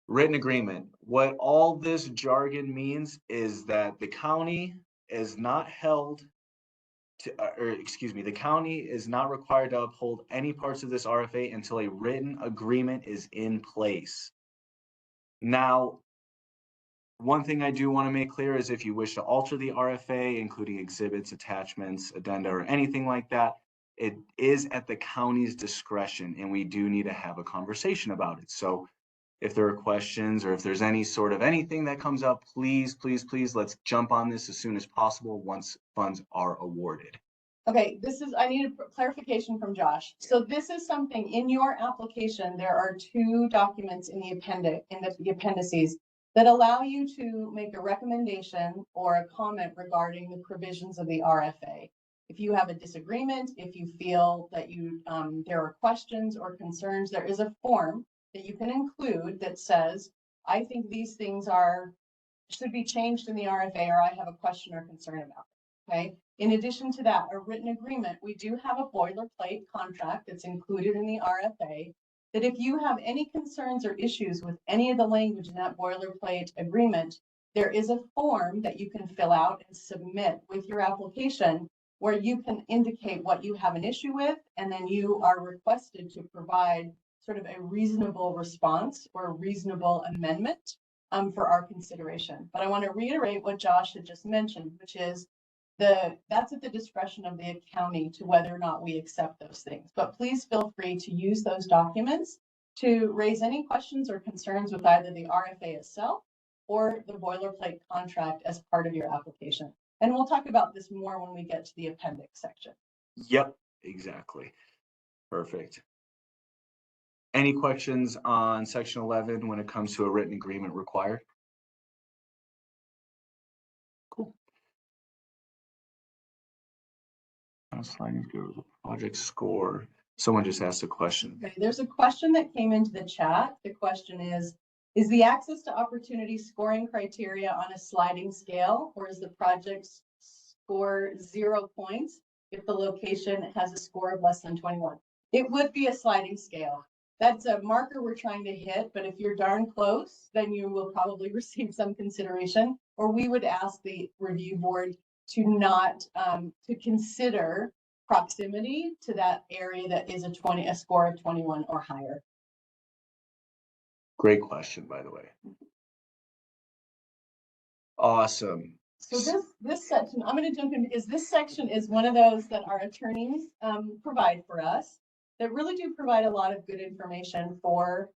Speaker 1: Written agreement. What all this jargon means is that the county is not held to, the county is not required to uphold any parts of this RFA until a written agreement is in place. Now, one thing I do want to make clear is if you wish to alter the RFA, including exhibits, attachments, addenda, or anything like that, it is at the county's discretion, and we do need to have a conversation about it. So if there are questions or if there's any sort of anything that comes up, please, let's jump on this as soon as possible once funds are awarded.
Speaker 2: Okay, I need a clarification from Josh. So this is something in your application, there are 2 documents in the appendices that allow you to make a recommendation or a comment regarding the provisions of the RFA. If you have a disagreement, if you feel that there are questions or concerns, there is a form that you can include that says, I think these things should be changed in the RFA, or I have a question or concern about it. Okay. In addition to that, a written agreement, we do have a boilerplate contract that's included in the RFA, that if you have any concerns or issues with any of the language in that boilerplate agreement, there is a form that you can fill out and submit with your application where you can indicate what you have an issue with, and then you are requested to provide sort of a reasonable response or a reasonable amendment for our consideration. But I want to reiterate what Josh had just mentioned, which is that's at the discretion of the county to whether or not we accept those things. But please feel free to use those documents to raise any questions or concerns with either the RFA itself or the boilerplate contract as part of your application. And we'll talk about this more when we get to the appendix section.
Speaker 1: Yep, exactly. Perfect. Any questions on section 11 when it comes to a written agreement required? Cool. Sliding through the project score. Someone just asked a question.
Speaker 2: Okay, there's a question that came into the chat. The question is the access to opportunity scoring criteria on a sliding scale, or is the project score 0 points if the location has a score of less than 21? It would be a sliding scale. That's a marker we're trying to hit, but if you're darn close, then you will probably receive some consideration, or we would ask the review board to not to consider proximity to that area that is a score of 21 or higher.
Speaker 1: Great question, by the way. Awesome.
Speaker 2: So this section, I'm going to jump in because this section is one of those that our attorneys provide for us that really do provide a lot of good information for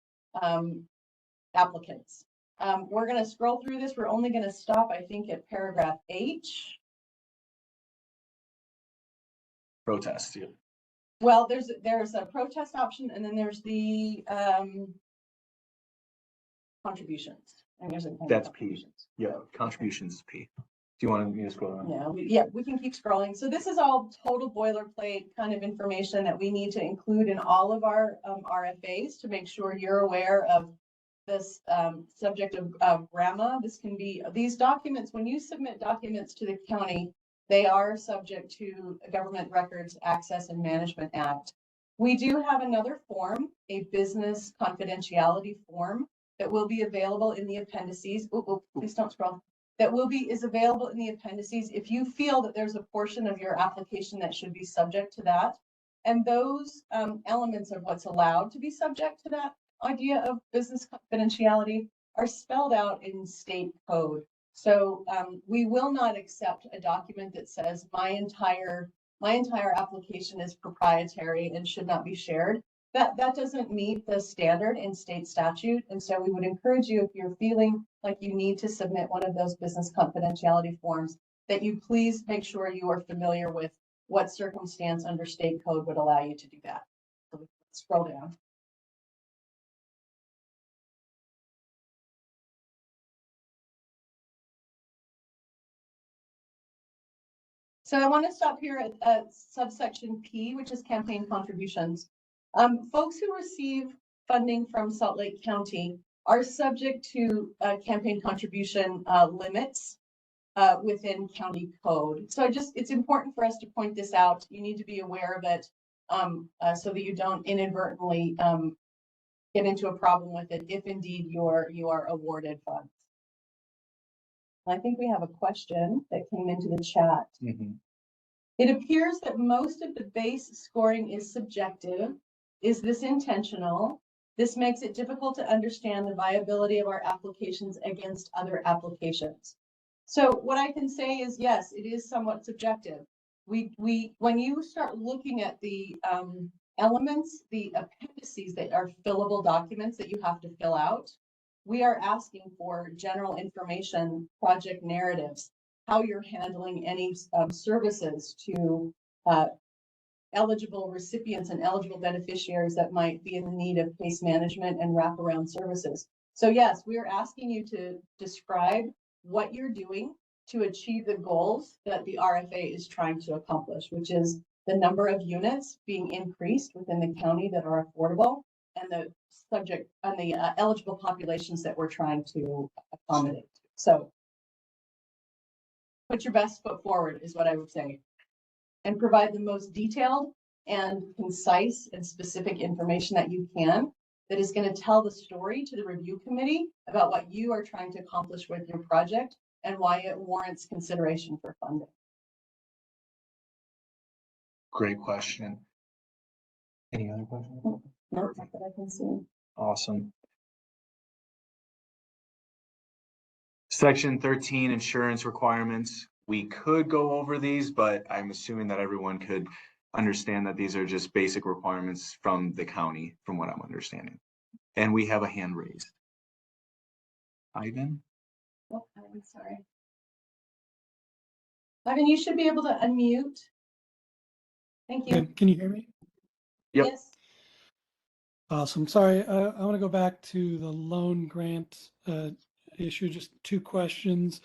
Speaker 2: applicants. We're going to scroll through this. We're only going to stop, I think, at paragraph H.
Speaker 1: Protest, yeah.
Speaker 2: Well, there's a protest option, and then there's the contributions. And there's
Speaker 1: That's P. Yeah, contributions is P. Do you want me to scroll on?
Speaker 2: Yeah, we can keep scrolling. So this is all total boilerplate kind of information that we need to include in all of our RFAs to make sure you're aware of this subject of RAMA. This can be these documents. When you submit documents to the county, they are subject to Government Records Access and Management Act. We do have another form, a business confidentiality form, that will be available in the appendices. Please don't scroll. That is available in the appendices if you feel that there's a portion of your application that should be subject to that. And those elements of what's allowed to be subject to that idea of business confidentiality are spelled out in state code. So we will not accept a document that says my entire application is proprietary and should not be shared. That doesn't meet the standard in state statute. And so we would encourage you, if you're feeling like you need to submit one of those business confidentiality forms, that you please make sure you are familiar with what circumstance under state code would allow you to do that. So let's scroll down. So I want to stop here at subsection P, which is campaign contributions. Folks who receive funding from Salt Lake County are subject to campaign contribution limits within county code. So it's important for us to point this out. You need to be aware of it so that you don't inadvertently get into a problem with it if indeed you are awarded funds. I think we have a question that came into the chat.
Speaker 1: Mm-hmm.
Speaker 2: It appears that most of the base scoring is subjective. Is this intentional? This makes it difficult to understand the viability of our applications against other applications. So what I can say is, yes, it is somewhat subjective. when you start looking at the elements, the appendices that are fillable documents that you have to fill out, we are asking for general information, project narratives, how you're handling any services to eligible recipients and eligible beneficiaries that might be in need of case management and wraparound services. So yes, we are asking you to describe what you're doing to achieve the goals that the RFA is trying to accomplish, which is the number of units being increased within the county that are affordable and the subject and the eligible populations that we're trying to accommodate. So put your best foot forward is what I would say, and provide the most detailed and concise and specific information that you can that is going to tell the story to the review committee about what you are trying to accomplish with your project and why it warrants consideration for funding.
Speaker 1: Great question. Any other questions?
Speaker 2: No, not that I can see.
Speaker 1: Awesome. Section 13, insurance requirements. We could go over these, but I'm assuming that everyone could understand that these are just basic requirements from the county, from what I'm understanding. And we have a hand raised. Ivan?
Speaker 2: Oh, I'm sorry. Ivan, you should be able to unmute. Thank you.
Speaker 4: Okay, can you hear me?
Speaker 1: Yep.
Speaker 2: Yes.
Speaker 4: Awesome. Sorry, I want to go back to the loan grant issue. Just two questions.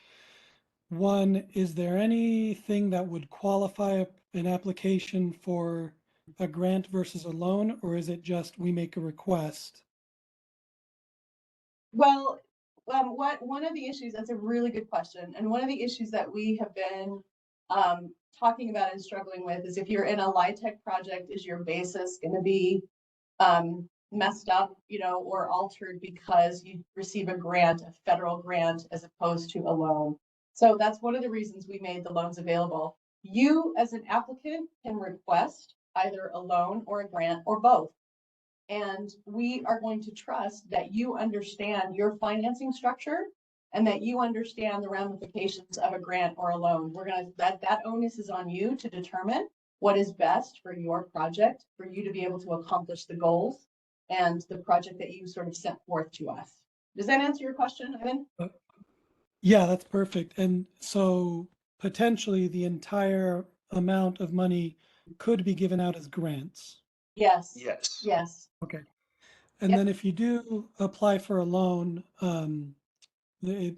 Speaker 4: One, is there anything that would qualify an application for a grant versus a loan, or is it just we make a request?
Speaker 2: Well, one of the issues, that's a really good question. And one of the issues that we have been talking about and struggling with is if you're in a LIHTC project, is your basis going to be messed up, you know, or altered because you receive a grant, a federal grant, as opposed to a loan. So that's one of the reasons we made the loans available. You as an applicant can request either a loan or a grant or both. And we are going to trust that you understand your financing structure and that you understand the ramifications of a grant or a loan. We're going to, that onus is on you to determine what is best for your project, for you to be able to accomplish the goals and the project that you sort of sent forth to us. Does that answer your question, Ivan?
Speaker 4: Yeah, that's perfect. And so potentially the entire amount of money could be given out as grants.
Speaker 2: Yes.
Speaker 1: Yes.
Speaker 2: Yes.
Speaker 4: Okay. And
Speaker 2: Yep.
Speaker 4: then if you do apply for a loan, it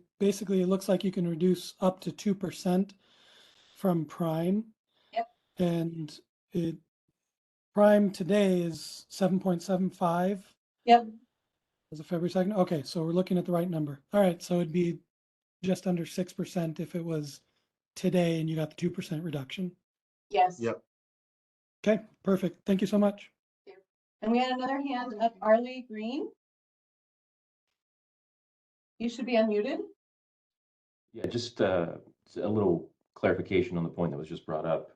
Speaker 4: looks like you can reduce up to 2% from prime.
Speaker 2: Yep.
Speaker 4: And prime today is 7.75.
Speaker 2: Yep.
Speaker 4: As of February 2nd. Okay, so we're looking at the right number. All right, so it'd be just under 6% if it was today and you got the 2% reduction.
Speaker 2: Yes.
Speaker 1: Yep.
Speaker 4: Okay, perfect. Thank you so much.
Speaker 2: And we had another hand up, Arlie Green. You should be unmuted.
Speaker 5: Yeah, just a little clarification on the point that was just brought up.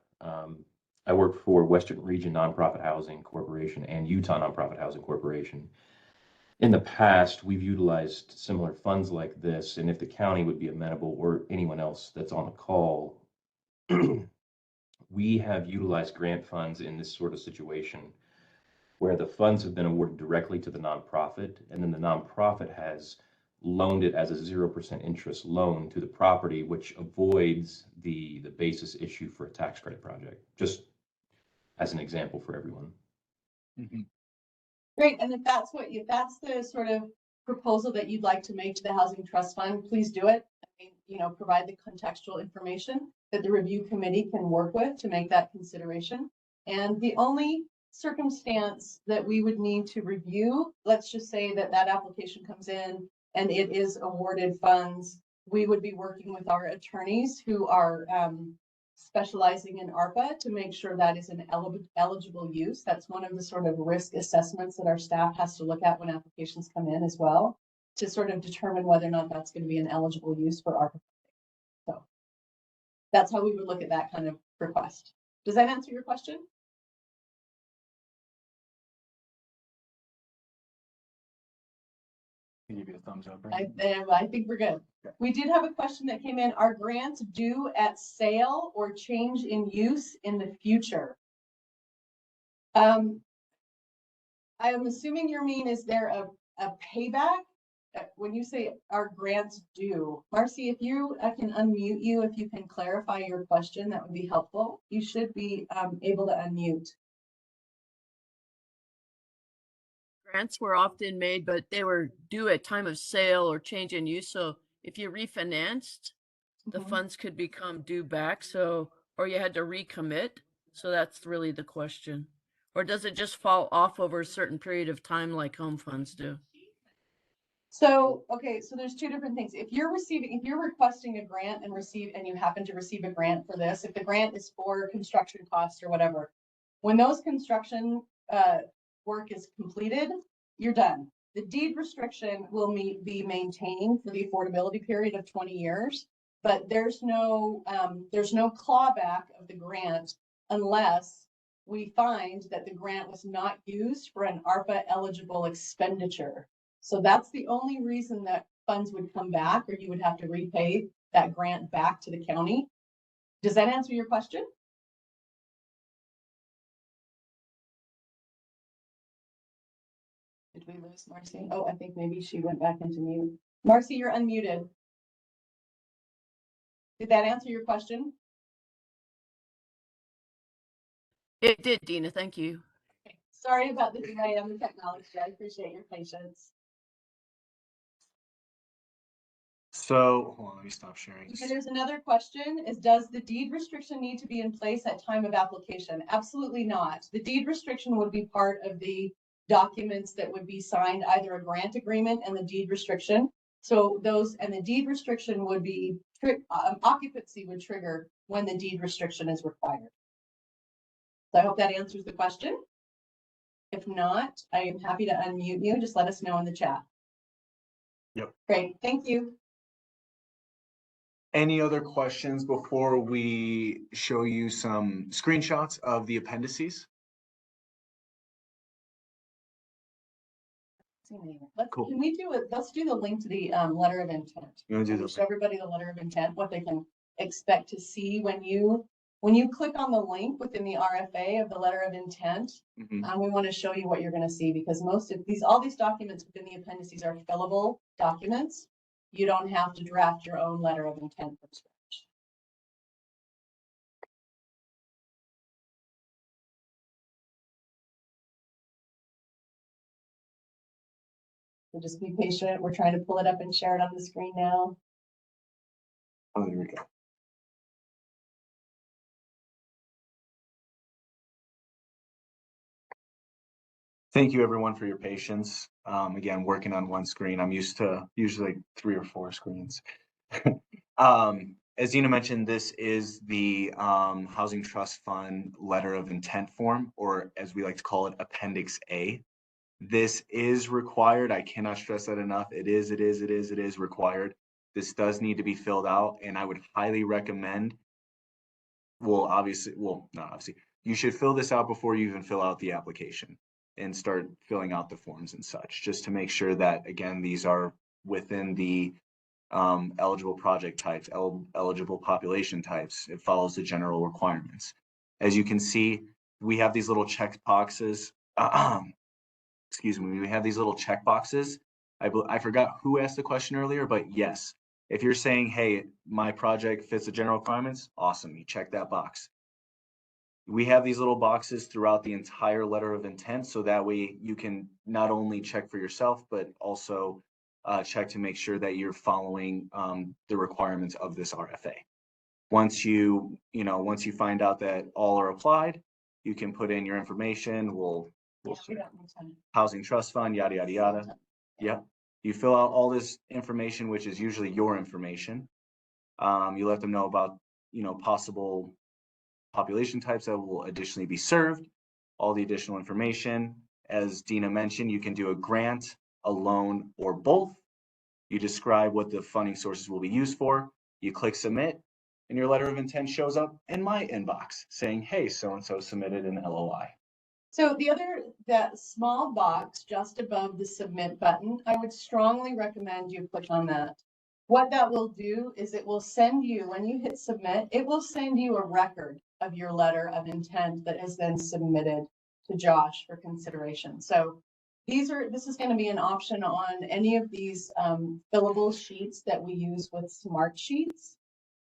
Speaker 5: I work for Western Region Nonprofit Housing Corporation and Utah Nonprofit Housing Corporation. In the past, we've utilized similar funds like this, and if the county would be amenable, or anyone else that's on the call, we have utilized grant funds in this sort of situation where the funds have been awarded directly to the nonprofit, and then the nonprofit has loaned it as a 0% interest loan to the property, which avoids the basis issue for a tax credit project, just as an example for everyone.
Speaker 1: Mm-hmm.
Speaker 2: Great, and if that's the sort of proposal that you'd like to make to the Housing Trust Fund, please do it. I mean, you know, provide the contextual information that the review committee can work with to make that consideration. And the only circumstance that we would need to review, let's just say that application comes in and it is awarded funds, we would be working with our attorneys who are specializing in ARPA to make sure that is an eligible use. That's one of the sort of risk assessments that our staff has to look at when applications come in as well, to sort of determine whether or not that's going to be an eligible use for ARPA. So that's how we would look at that kind of request. Does that answer your question?
Speaker 1: Give you a thumbs up. Right?
Speaker 2: I think we're good.
Speaker 1: Okay.
Speaker 2: We did have a question that came in. Are grants due at sale or change in use in the future? I am assuming your mean, is there a payback? When you say are grants due, Marcy, if I can unmute you, if you can clarify your question, that would be helpful. You should be able to unmute.
Speaker 6: Grants were often made, but they were due at time of sale or change in use. So if you refinanced, the
Speaker 2: Mhm.
Speaker 6: funds could become due back. So, or you had to recommit. So that's really the question. Or does it just fall off over a certain period of time like home funds do?
Speaker 2: So, okay, so there's two different things. If you're requesting a grant and you happen to receive a grant for this, if the grant is for construction costs or whatever, when those construction work is completed, you're done. The deed restriction will be maintained for the affordability period of 20 years, but there's no clawback of the grant unless we find that the grant was not used for an ARPA eligible expenditure. So that's the only reason that funds would come back, or you would have to repay that grant back to the county. Does that answer your question? Did we lose Marcy? Oh, I think maybe she went back into mute. Marcy, you're unmuted. Did that answer your question?
Speaker 6: It did, Dina. Thank you.
Speaker 2: Okay. Sorry about the delay on the technology. I appreciate your patience.
Speaker 1: So hold on, let me stop sharing.
Speaker 2: Okay, there's another question is, does the deed restriction need to be in place at time of application? Absolutely not. The deed restriction would be part of the documents that would be signed, either a grant agreement and the deed restriction. So the deed restriction would be, occupancy would trigger when the deed restriction is required. So I hope that answers the question. If not, I am happy to unmute you. Just let us know in the chat.
Speaker 1: Yep.
Speaker 2: Great, thank you.
Speaker 1: Any other questions before we show you some screenshots of the appendices?
Speaker 2: Cool. Can we let's do the link to the letter of intent.
Speaker 1: You want to do
Speaker 2: Show everybody the letter of intent, what they can expect to see when you click on the link within the RFA of the letter of intent.
Speaker 1: Mm-hmm.
Speaker 2: We want to show you what you're going to see, because all these documents within the appendices are fillable documents. You don't have to draft your own letter of intent from scratch. So just be patient. We're trying to pull it up and share it on the screen now.
Speaker 1: Oh, there we go. Thank you everyone for your patience. Again, working on one screen. I'm used to usually 3 or 4 screens. As Dina mentioned, this is the Housing Trust Fund letter of intent form, or as we like to call it, Appendix A. This is required. I cannot stress that enough. It is required. This does need to be filled out, and I would highly recommend, not obviously, you should fill this out before you even fill out the application and start filling out the forms and such, just to make sure that, again, these are within the eligible project types, eligible population types. It follows the general requirements. As you can see, we have these little check boxes. Excuse me, we have these little check boxes. I forgot who asked the question earlier, but yes, if you're saying, hey, my project fits the general requirements, awesome, you check that box. We have these little boxes throughout the entire letter of intent, so that way you can not only check for yourself, but also check to make sure that you're following the requirements of this RFA. Once you find out that all are applied, you can put in your information. We'll Housing Trust Fund, yada, yada, yada. Yep. You fill out all this information, which is usually your information. You let them know about, possible population types that will additionally be served, all the additional information. As Dina mentioned, you can do a grant, a loan, or both. You describe what the funding sources will be used for. You click submit, and your letter of intent shows up in my inbox saying, hey, so-and-so submitted an LOI.
Speaker 2: So that small box just above the submit button, I would strongly recommend you click on that. What that will do is it will send you, when you hit submit, it will send you a record of your letter of intent that is then submitted to Josh for consideration. So this is going to be an option on any of these fillable sheets that we use with Smart Sheets.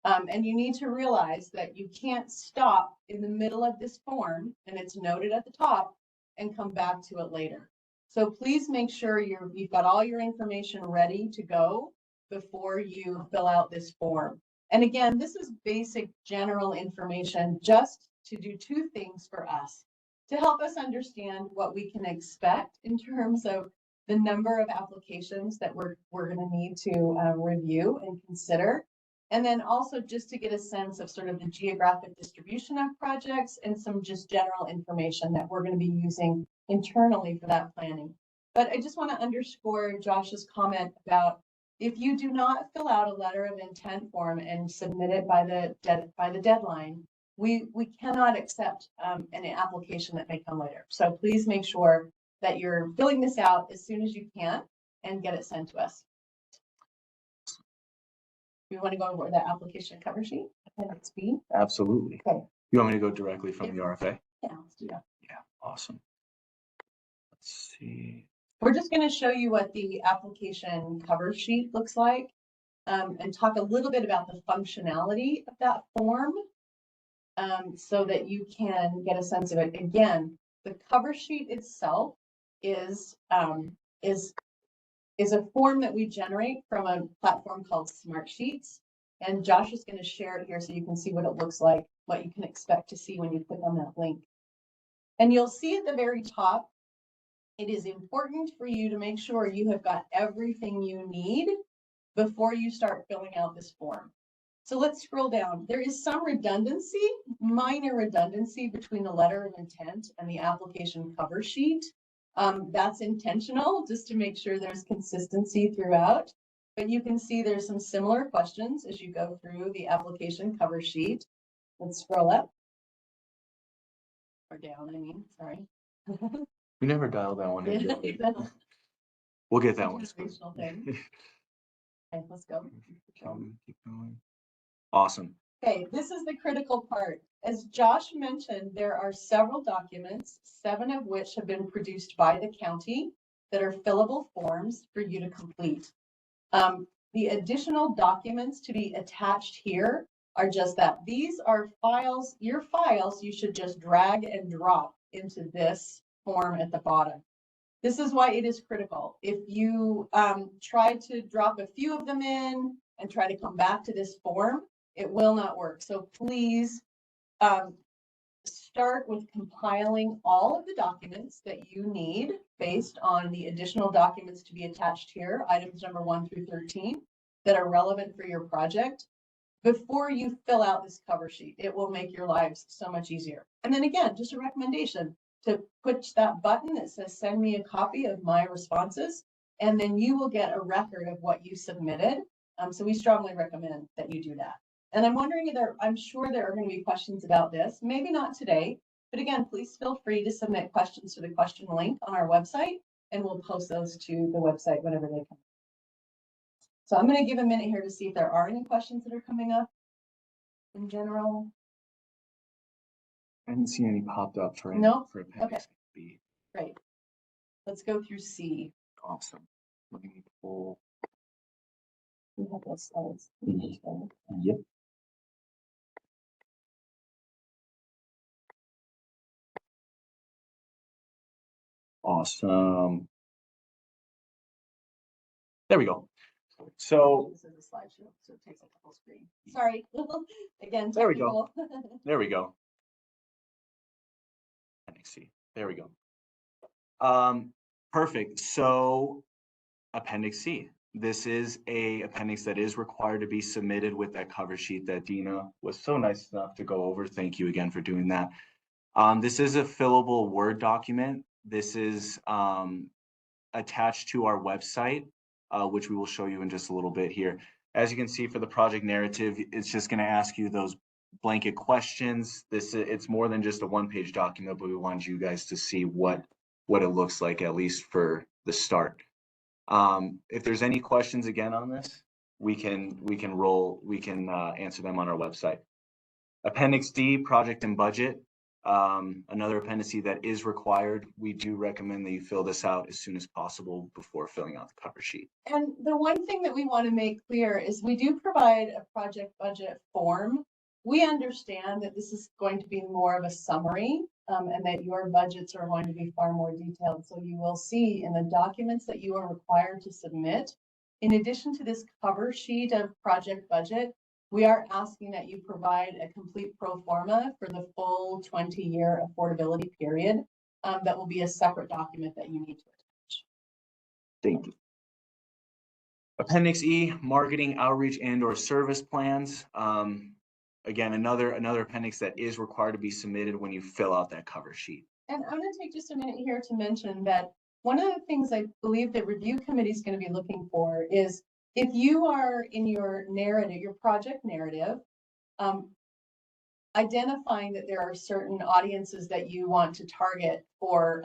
Speaker 2: And you need to realize that you can't stop in the middle of this form, and it's noted at the top, and come back to it later. So please make sure you've got all your information ready to go before you fill out this form. And again, this is basic general information just to do two things for us. To help us understand what we can expect in terms of the number of applications that we're going to need to review and consider. And then also just to get a sense of sort of the geographic distribution of projects and some just general information that we're going to be using internally for that planning. But I just want to underscore Josh's comment about if you do not fill out a letter of intent form and submit it by the deadline, we cannot accept an application that may come later. So please make sure that you're filling this out as soon as you can and get it sent to us. We want to go over the application cover sheet, appendix B.
Speaker 1: Absolutely.
Speaker 2: Okay.
Speaker 1: You want me to go directly from the RFA?
Speaker 2: Yeah, let's do that.
Speaker 1: Yeah, awesome. Let's see.
Speaker 2: We're just going to show you what the application cover sheet looks like and talk a little bit about the functionality of that form so that you can get a sense of it. Again, the cover sheet itself is a form that we generate from a platform called Smart Sheets. And Josh is going to share it here so you can see what it looks like, what you can expect to see when you click on that link. And you'll see at the very top, it is important for you to make sure you have got everything you need before you start filling out this form. So let's scroll down. There is some redundancy, minor redundancy between the letter of intent and the application cover sheet. That's intentional just to make sure there's consistency throughout. But you can see there's some similar questions as you go through the application cover sheet. Let's scroll up. Or down, I mean, sorry.
Speaker 1: We never dialed that one in.
Speaker 2: Yeah,
Speaker 1: did we?
Speaker 2: that's
Speaker 1: We'll get that one.
Speaker 2: an additional thing. Okay, let's go.
Speaker 1: Keep going. Awesome.
Speaker 2: Okay, this is the critical part. As Josh mentioned, there are several documents, 7 of which have been produced by the county that are fillable forms for you to complete. The additional documents to be attached here are just that. These are files, your files you should just drag and drop into this form at the bottom. This is why it is critical. If you try to drop a few of them in and try to come back to this form, it will not work. So please start with compiling all of the documents that you need based on the additional documents to be attached here, items number 1 through 13, that are relevant for your project before you fill out this cover sheet. It will make your lives so much easier. And then again, just a recommendation to push that button that says send me a copy of my responses, and then you will get a record of what you submitted. So we strongly recommend that you do that. And I'm wondering I'm sure there are going to be questions about this, maybe not today, but again, please feel free to submit questions to the question link on our website, and we'll post those to the website whenever they come. So I'm going to give a minute here to see if there are any questions that are coming up in general.
Speaker 1: I didn't see any popped up for any
Speaker 2: No?
Speaker 1: for appendix
Speaker 2: Okay.
Speaker 1: B.
Speaker 2: Great. Let's go through C.
Speaker 1: Awesome. Let me pull.
Speaker 2: We have those slides.
Speaker 1: Yep. Awesome. There we go. So
Speaker 2: This is a slideshow, so it takes up the whole screen. Sorry. Again,
Speaker 1: There we go.
Speaker 2: technical.
Speaker 1: there we go. Appendix C. There we go. Perfect. So Appendix C. This is a appendix that is required to be submitted with that cover sheet that Dina was so nice enough to go over. Thank you again for doing that. This is a fillable Word document. This is attached to our website, which we will show you in just a little bit here. As you can see for the project narrative, it's just going to ask you those blanket questions. It's more than just a one-page document, but we wanted you guys to see what it looks like, at least for the start. If there's any questions again on this, we can answer them on our website. Appendix D, project and budget. Another appendice that is required. We do recommend that you fill this out as soon as possible before filling out the cover sheet.
Speaker 2: And the one thing that we want to make clear is we do provide a project budget form. We understand that this is going to be more of a summary, and that your budgets are going to be far more detailed. So you will see in the documents that you are required to submit, in addition to this cover sheet of project budget, we are asking that you provide a complete pro forma for the full 20-year affordability period. That will be a separate document that you need to attach.
Speaker 1: Thank you. Appendix E, marketing, outreach, and/or service plans. Again, another appendix that is required to be submitted when you fill out that cover sheet.
Speaker 2: And I'm going to take just a minute here to mention that one of the things I believe that review committee is going to be looking for is if you are in your narrative, your project narrative, identifying that there are certain audiences that you want to target for,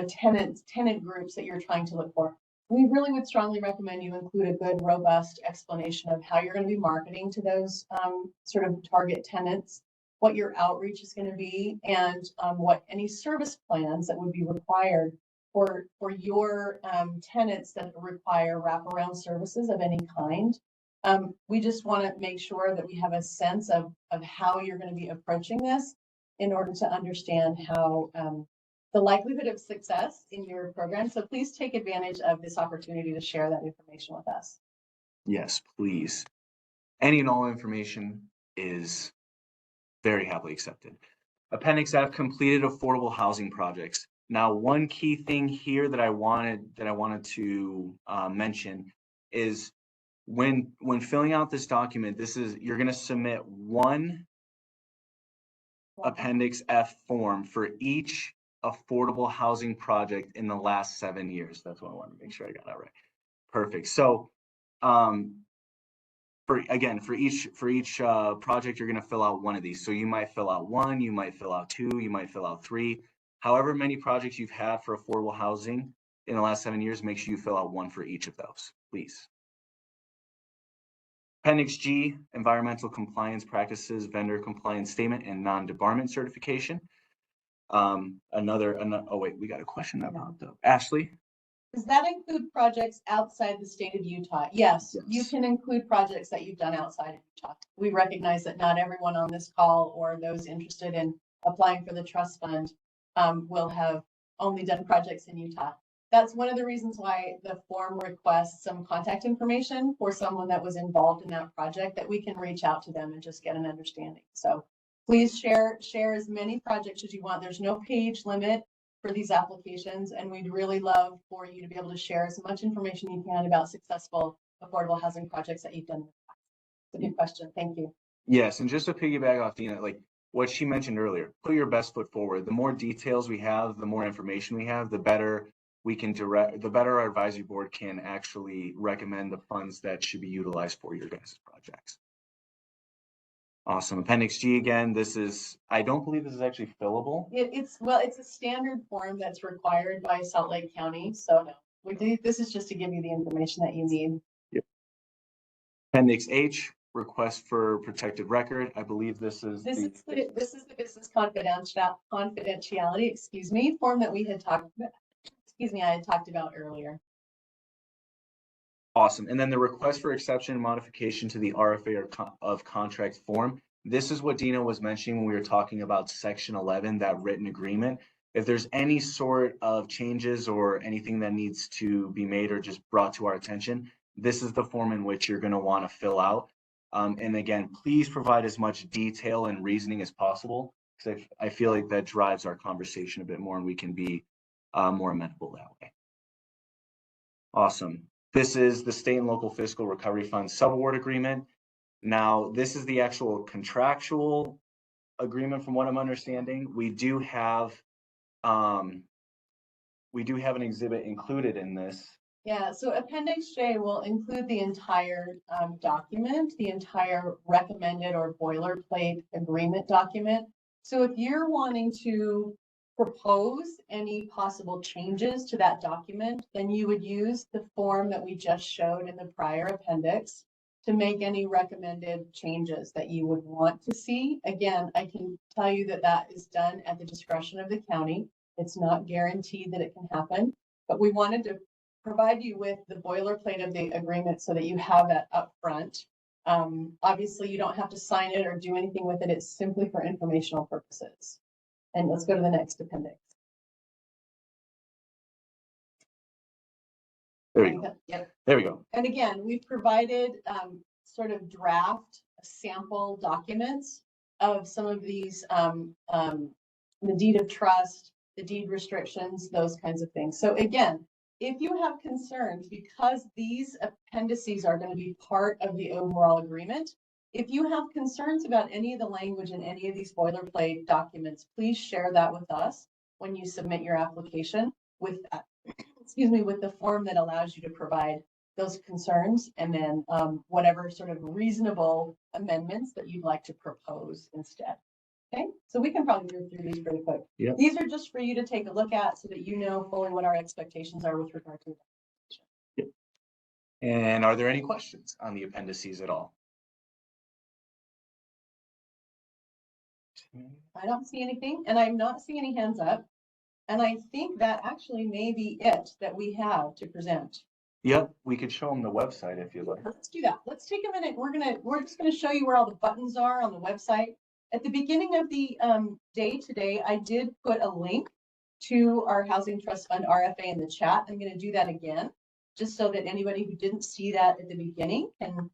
Speaker 2: tenant groups that you're trying to look for. We really would strongly recommend you include a good, robust explanation of how you're going to be marketing to those sort of target tenants, what your outreach is going to be, and what any service plans that would be required for your tenants that require wraparound services of any kind. We just want to make sure that we have a sense of how you're going to be approaching this in order to understand how the likelihood of success in your program. So please take advantage of this opportunity to share that information with us.
Speaker 1: Yes, please. Any and all information is very happily accepted. Appendix F, completed affordable housing projects. Now, one key thing here that I wanted to mention is when filling out this document, you're going to submit one Appendix F form for each affordable housing project in the last 7 years. That's what I wanted to make sure I got that right. Perfect. So, for each project, you're going to fill out one of these. So you might fill out one, you might fill out two, you might fill out three. However many projects you've had for affordable housing in the last 7 years, make sure you fill out one for each of those, please. Appendix G, environmental compliance practices, vendor compliance statement, and non-debarment certification. Oh wait, we got a question about the Ashley.
Speaker 2: Does that include projects outside the state of Utah? Yes,
Speaker 1: Yes.
Speaker 2: you can include projects that you've done outside of Utah. We recognize that not everyone on this call or those interested in applying for the trust fund will have only done projects in Utah. That's one of the reasons why the form requests some contact information for someone that was involved in that project, that we can reach out to them and just get an understanding. So please share as many projects as you want. There's no page limit for these applications, and we'd really love for you to be able to share as much information you can about successful affordable housing projects that you've done in the past. It's a good question. Thank you.
Speaker 1: Yes, and just to piggyback off Dina, like what she mentioned earlier, put your best foot forward. The more details we have, the more information we have, the better we can the better our advisory board can actually recommend the funds that should be utilized for your guys' projects. Awesome. Appendix G again, I don't believe this is actually fillable.
Speaker 2: It's a standard form that's required by Salt Lake County. So no, this is just to give you the information that you need.
Speaker 1: Yep. Appendix H, request for protected record. I believe this is the
Speaker 2: business confidentiality, form that we had talked about. I had talked about earlier.
Speaker 1: Awesome. And then the request for exception and modification to the RFA of contract form. This is what Dina was mentioning when we were talking about section 11, that written agreement. If there's any sort of changes or anything that needs to be made or just brought to our attention, this is the form in which you're going to want to fill out. And again, please provide as much detail and reasoning as possible, because I feel like that drives our conversation a bit more and we can be more amenable that way. Awesome. This is the state and local fiscal recovery fund subaward agreement. Now, this is the actual contractual agreement from what I'm understanding. We do have an exhibit included in this
Speaker 2: Yeah, so Appendix J will include the entire document, the entire recommended or boilerplate agreement document. So if you're wanting to propose any possible changes to that document, then you would use the form that we just showed in the prior appendix to make any recommended changes that you would want to see. Again, I can tell you that that is done at the discretion of the county. It's not guaranteed that it can happen, but we wanted to provide you with the boilerplate of the agreement so that you have that up front. Obviously, you don't have to sign it or do anything with it. It's simply for informational purposes. And let's go to the next appendix.
Speaker 1: There you go.
Speaker 2: Yep.
Speaker 1: There we go.
Speaker 2: And again, we've provided sort of draft sample documents of some of these, the deed of trust, the deed restrictions, those kinds of things. So again, if you have concerns, because these appendices are going to be part of the overall agreement, if you have concerns about any of the language in any of these boilerplate documents, please share that with us when you submit your application with, excuse me, with the form that allows you to provide those concerns, and then whatever sort of reasonable amendments that you'd like to propose instead. Okay, so we can probably move through these pretty quick.
Speaker 1: Yeah.
Speaker 2: These are just for you to take a look at so that you know fully what our expectations are with regard to it.
Speaker 1: Yep. And are there any questions on the appendices at all?
Speaker 2: I don't see anything, and I'm not seeing any hands up. And I think that actually may be it that we have to present.
Speaker 1: Yep, we could show them the website if you like.
Speaker 2: Let's do that. Let's take a minute. We're just gonna show you where all the buttons are on the website. At the beginning of the day today, I did put a link to our Housing Trust Fund RFA in the chat. I'm gonna do that again, just so that anybody who didn't see that at the beginning can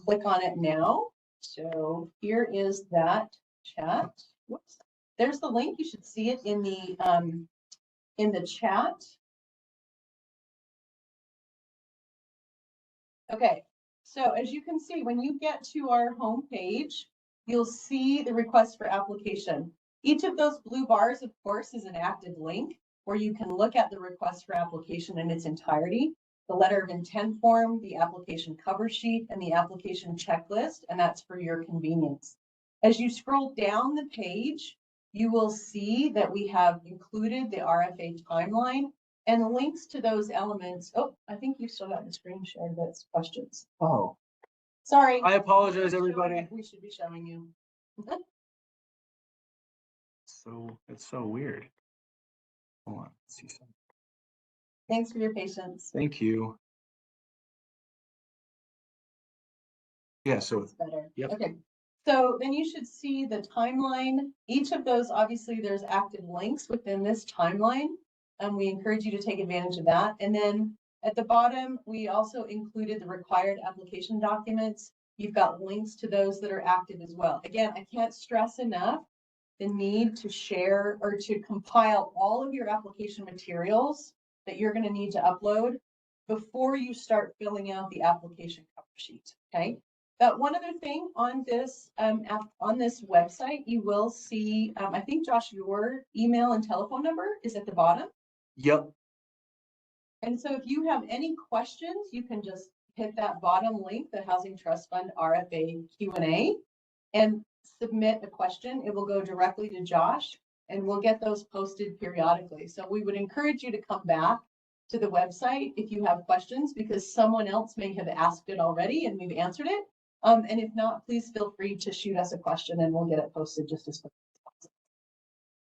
Speaker 2: click on it now. So here is that chat. Whoops. There's the link. You should see it in the chat. Okay, so as you can see, when you get to our home page, you'll see the request for application. Each of those blue bars, of course, is an active link where you can look at the request for application in its entirety, the letter of intent form, the application cover sheet, and the application checklist, and that's for your convenience. As you scroll down the page, you will see that we have included the RFA timeline and links to those elements. Oh, I think you still got the screen shared. That's questions.
Speaker 1: Oh,
Speaker 2: Sorry.
Speaker 1: I apologize, everybody.
Speaker 2: We should be showing you.
Speaker 1: So it's so weird. Hold on, let's see something.
Speaker 2: Thanks for your patience.
Speaker 1: Thank you. Yeah, so
Speaker 2: It's better.
Speaker 1: Yep.
Speaker 2: Okay. So then you should see the timeline. Each of those, obviously, there's active links within this timeline. And we encourage you to take advantage of that. And then at the bottom, we also included the required application documents. You've got links to those that are active as well. Again, I can't stress enough the need to share or to compile all of your application materials that you're going to need to upload before you start filling out the application cover sheet. Okay. One other thing on this website, you will see, I think, Josh, your email and telephone number is at the bottom.
Speaker 1: Yep.
Speaker 2: And so if you have any questions, you can just hit that bottom link, the Housing Trust Fund RFA Q&A, and submit a question. It will go directly to Josh, and we'll get those posted periodically. So we would encourage you to come back to the website if you have questions, because someone else may have asked it already and we've answered it. And if not, please feel free to shoot us a question and we'll get it posted just as quickly as possible.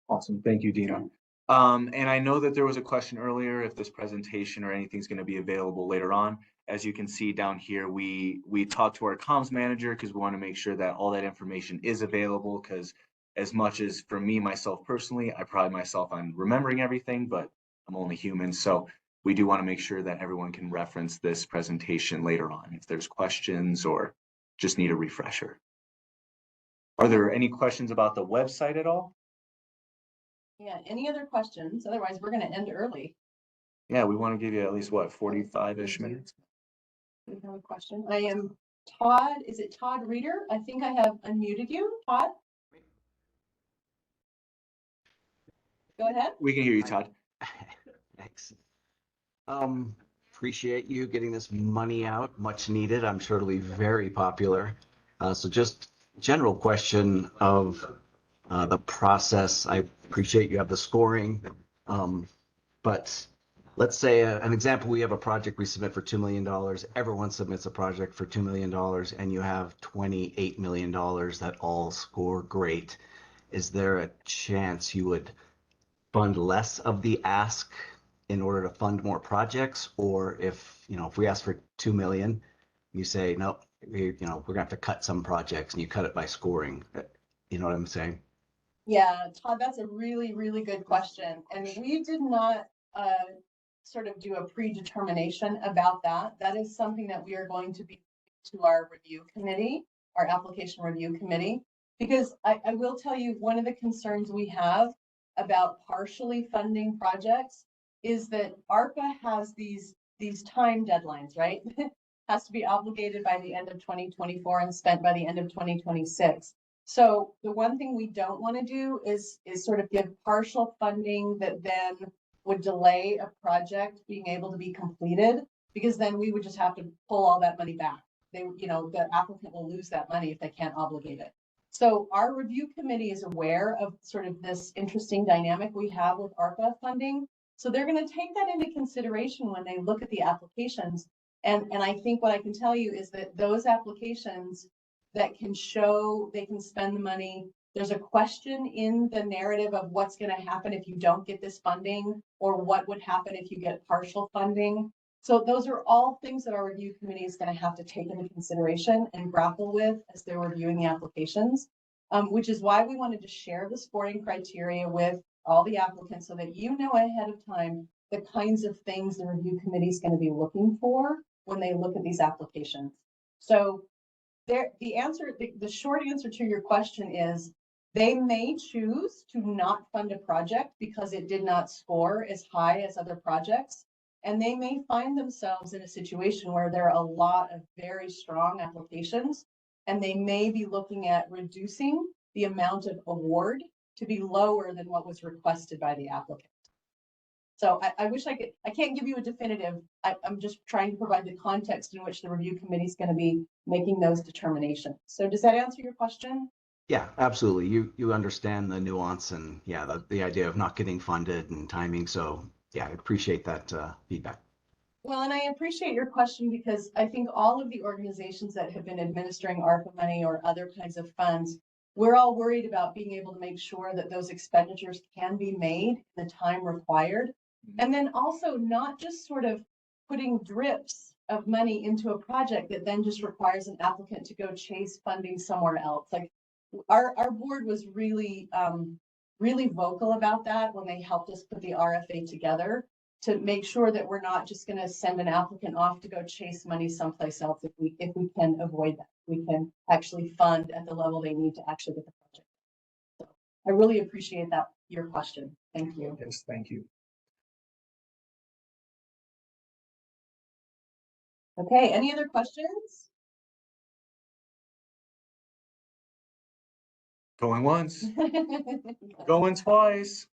Speaker 1: Awesome. Thank you, Dina. And I know that there was a question earlier if this presentation or anything's going to be available later on. As you can see down here, we talked to our comms manager because we want to make sure that all that information is available, because as much as for me, myself personally, I pride myself on remembering everything, but I'm only human. So we do want to make sure that everyone can reference this presentation later on if there's questions or just need a refresher. Are there any questions about the website at all?
Speaker 2: Yeah, any other questions? Otherwise, we're going to end early.
Speaker 1: Yeah, we want to give you at least, what, 45-ish minutes?
Speaker 2: We have a question. I am Todd. Is it Todd Reader? I think I have unmuted you, Todd. Go ahead.
Speaker 1: We can hear you, Todd.
Speaker 7: Thanks. appreciate you getting this money out, much needed. I'm sure it'll be very popular. So just general question of the process. I appreciate you have the scoring, but let's say an example, we have a project we submit for $2 million. Everyone submits a project for $2 million and you have $28 million that all score great. Is there a chance you would fund less of the ask in order to fund more projects? Or if, if we ask for 2 million, you say, no, we're gonna have to cut some projects and you cut it by scoring. You know what I'm saying?
Speaker 2: Yeah, Todd, that's a really, really good question. And we did not sort of do a predetermination about that. That is something that we are going to be to our review committee, our application review committee, because I will tell you, one of the concerns we have about partially funding projects is that ARPA has these time deadlines, right? Has to be obligated by the end of 2024 and spent by the end of 2026. So the one thing we don't want to do is sort of give partial funding that then would delay a project being able to be completed, because then we would just have to pull all that money back. The applicant will lose that money if they can't obligate it. So our review committee is aware of sort of this interesting dynamic we have with ARPA funding. So they're going to take that into consideration when they look at the applications. And I think what I can tell you is that those applications that can show they can spend the money, there's a question in the narrative of what's going to happen if you don't get this funding, or what would happen if you get partial funding. So those are all things that our review committee is going to have to take into consideration and grapple with as they're reviewing the applications, which is why we wanted to share the scoring criteria with all the applicants so that you know ahead of time the kinds of things the review committee is going to be looking for when they look at these applications. So the short answer to your question is they may choose to not fund a project because it did not score as high as other projects. And they may find themselves in a situation where there are a lot of very strong applications, and they may be looking at reducing the amount of award to be lower than what was requested by the applicant. So I wish I can't give you a definitive. I'm just trying to provide the context in which the review committee is going to be making those determinations. So does that answer your question?
Speaker 7: Yeah, absolutely. You understand the nuance and the idea of not getting funded and timing. So yeah, I appreciate that feedback.
Speaker 2: Well, and I appreciate your question, because I think all of the organizations that have been administering ARPA money or other kinds of funds, we're all worried about being able to make sure that those expenditures can be made in the time required. And then also not just sort of putting drips of money into a project that then just requires an applicant to go chase funding somewhere else. Like our board was really, really vocal about that when they helped us put the RFA together, to make sure that we're not just going to send an applicant off to go chase money someplace else if we can avoid that. We can actually fund at the level they need to actually get the project. So I really appreciate your question. Thank you.
Speaker 1: Yes, thank you.
Speaker 2: Okay, any other questions?
Speaker 1: Going once, going twice.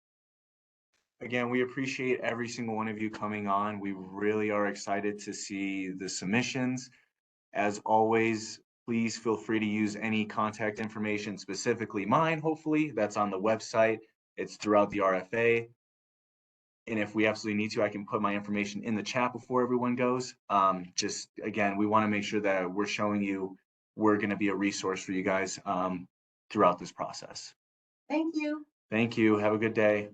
Speaker 1: Again, we appreciate every single one of you coming on. We really are excited to see the submissions. As always, please feel free to use any contact information, specifically mine, hopefully, that's on the website. It's throughout the RFA. And if we absolutely need to, I can put my information in the chat before everyone goes. Just again, we want to make sure that we're showing you we're going to be a resource for you guys throughout this process.
Speaker 2: Thank you.
Speaker 1: Thank you. Have a good day.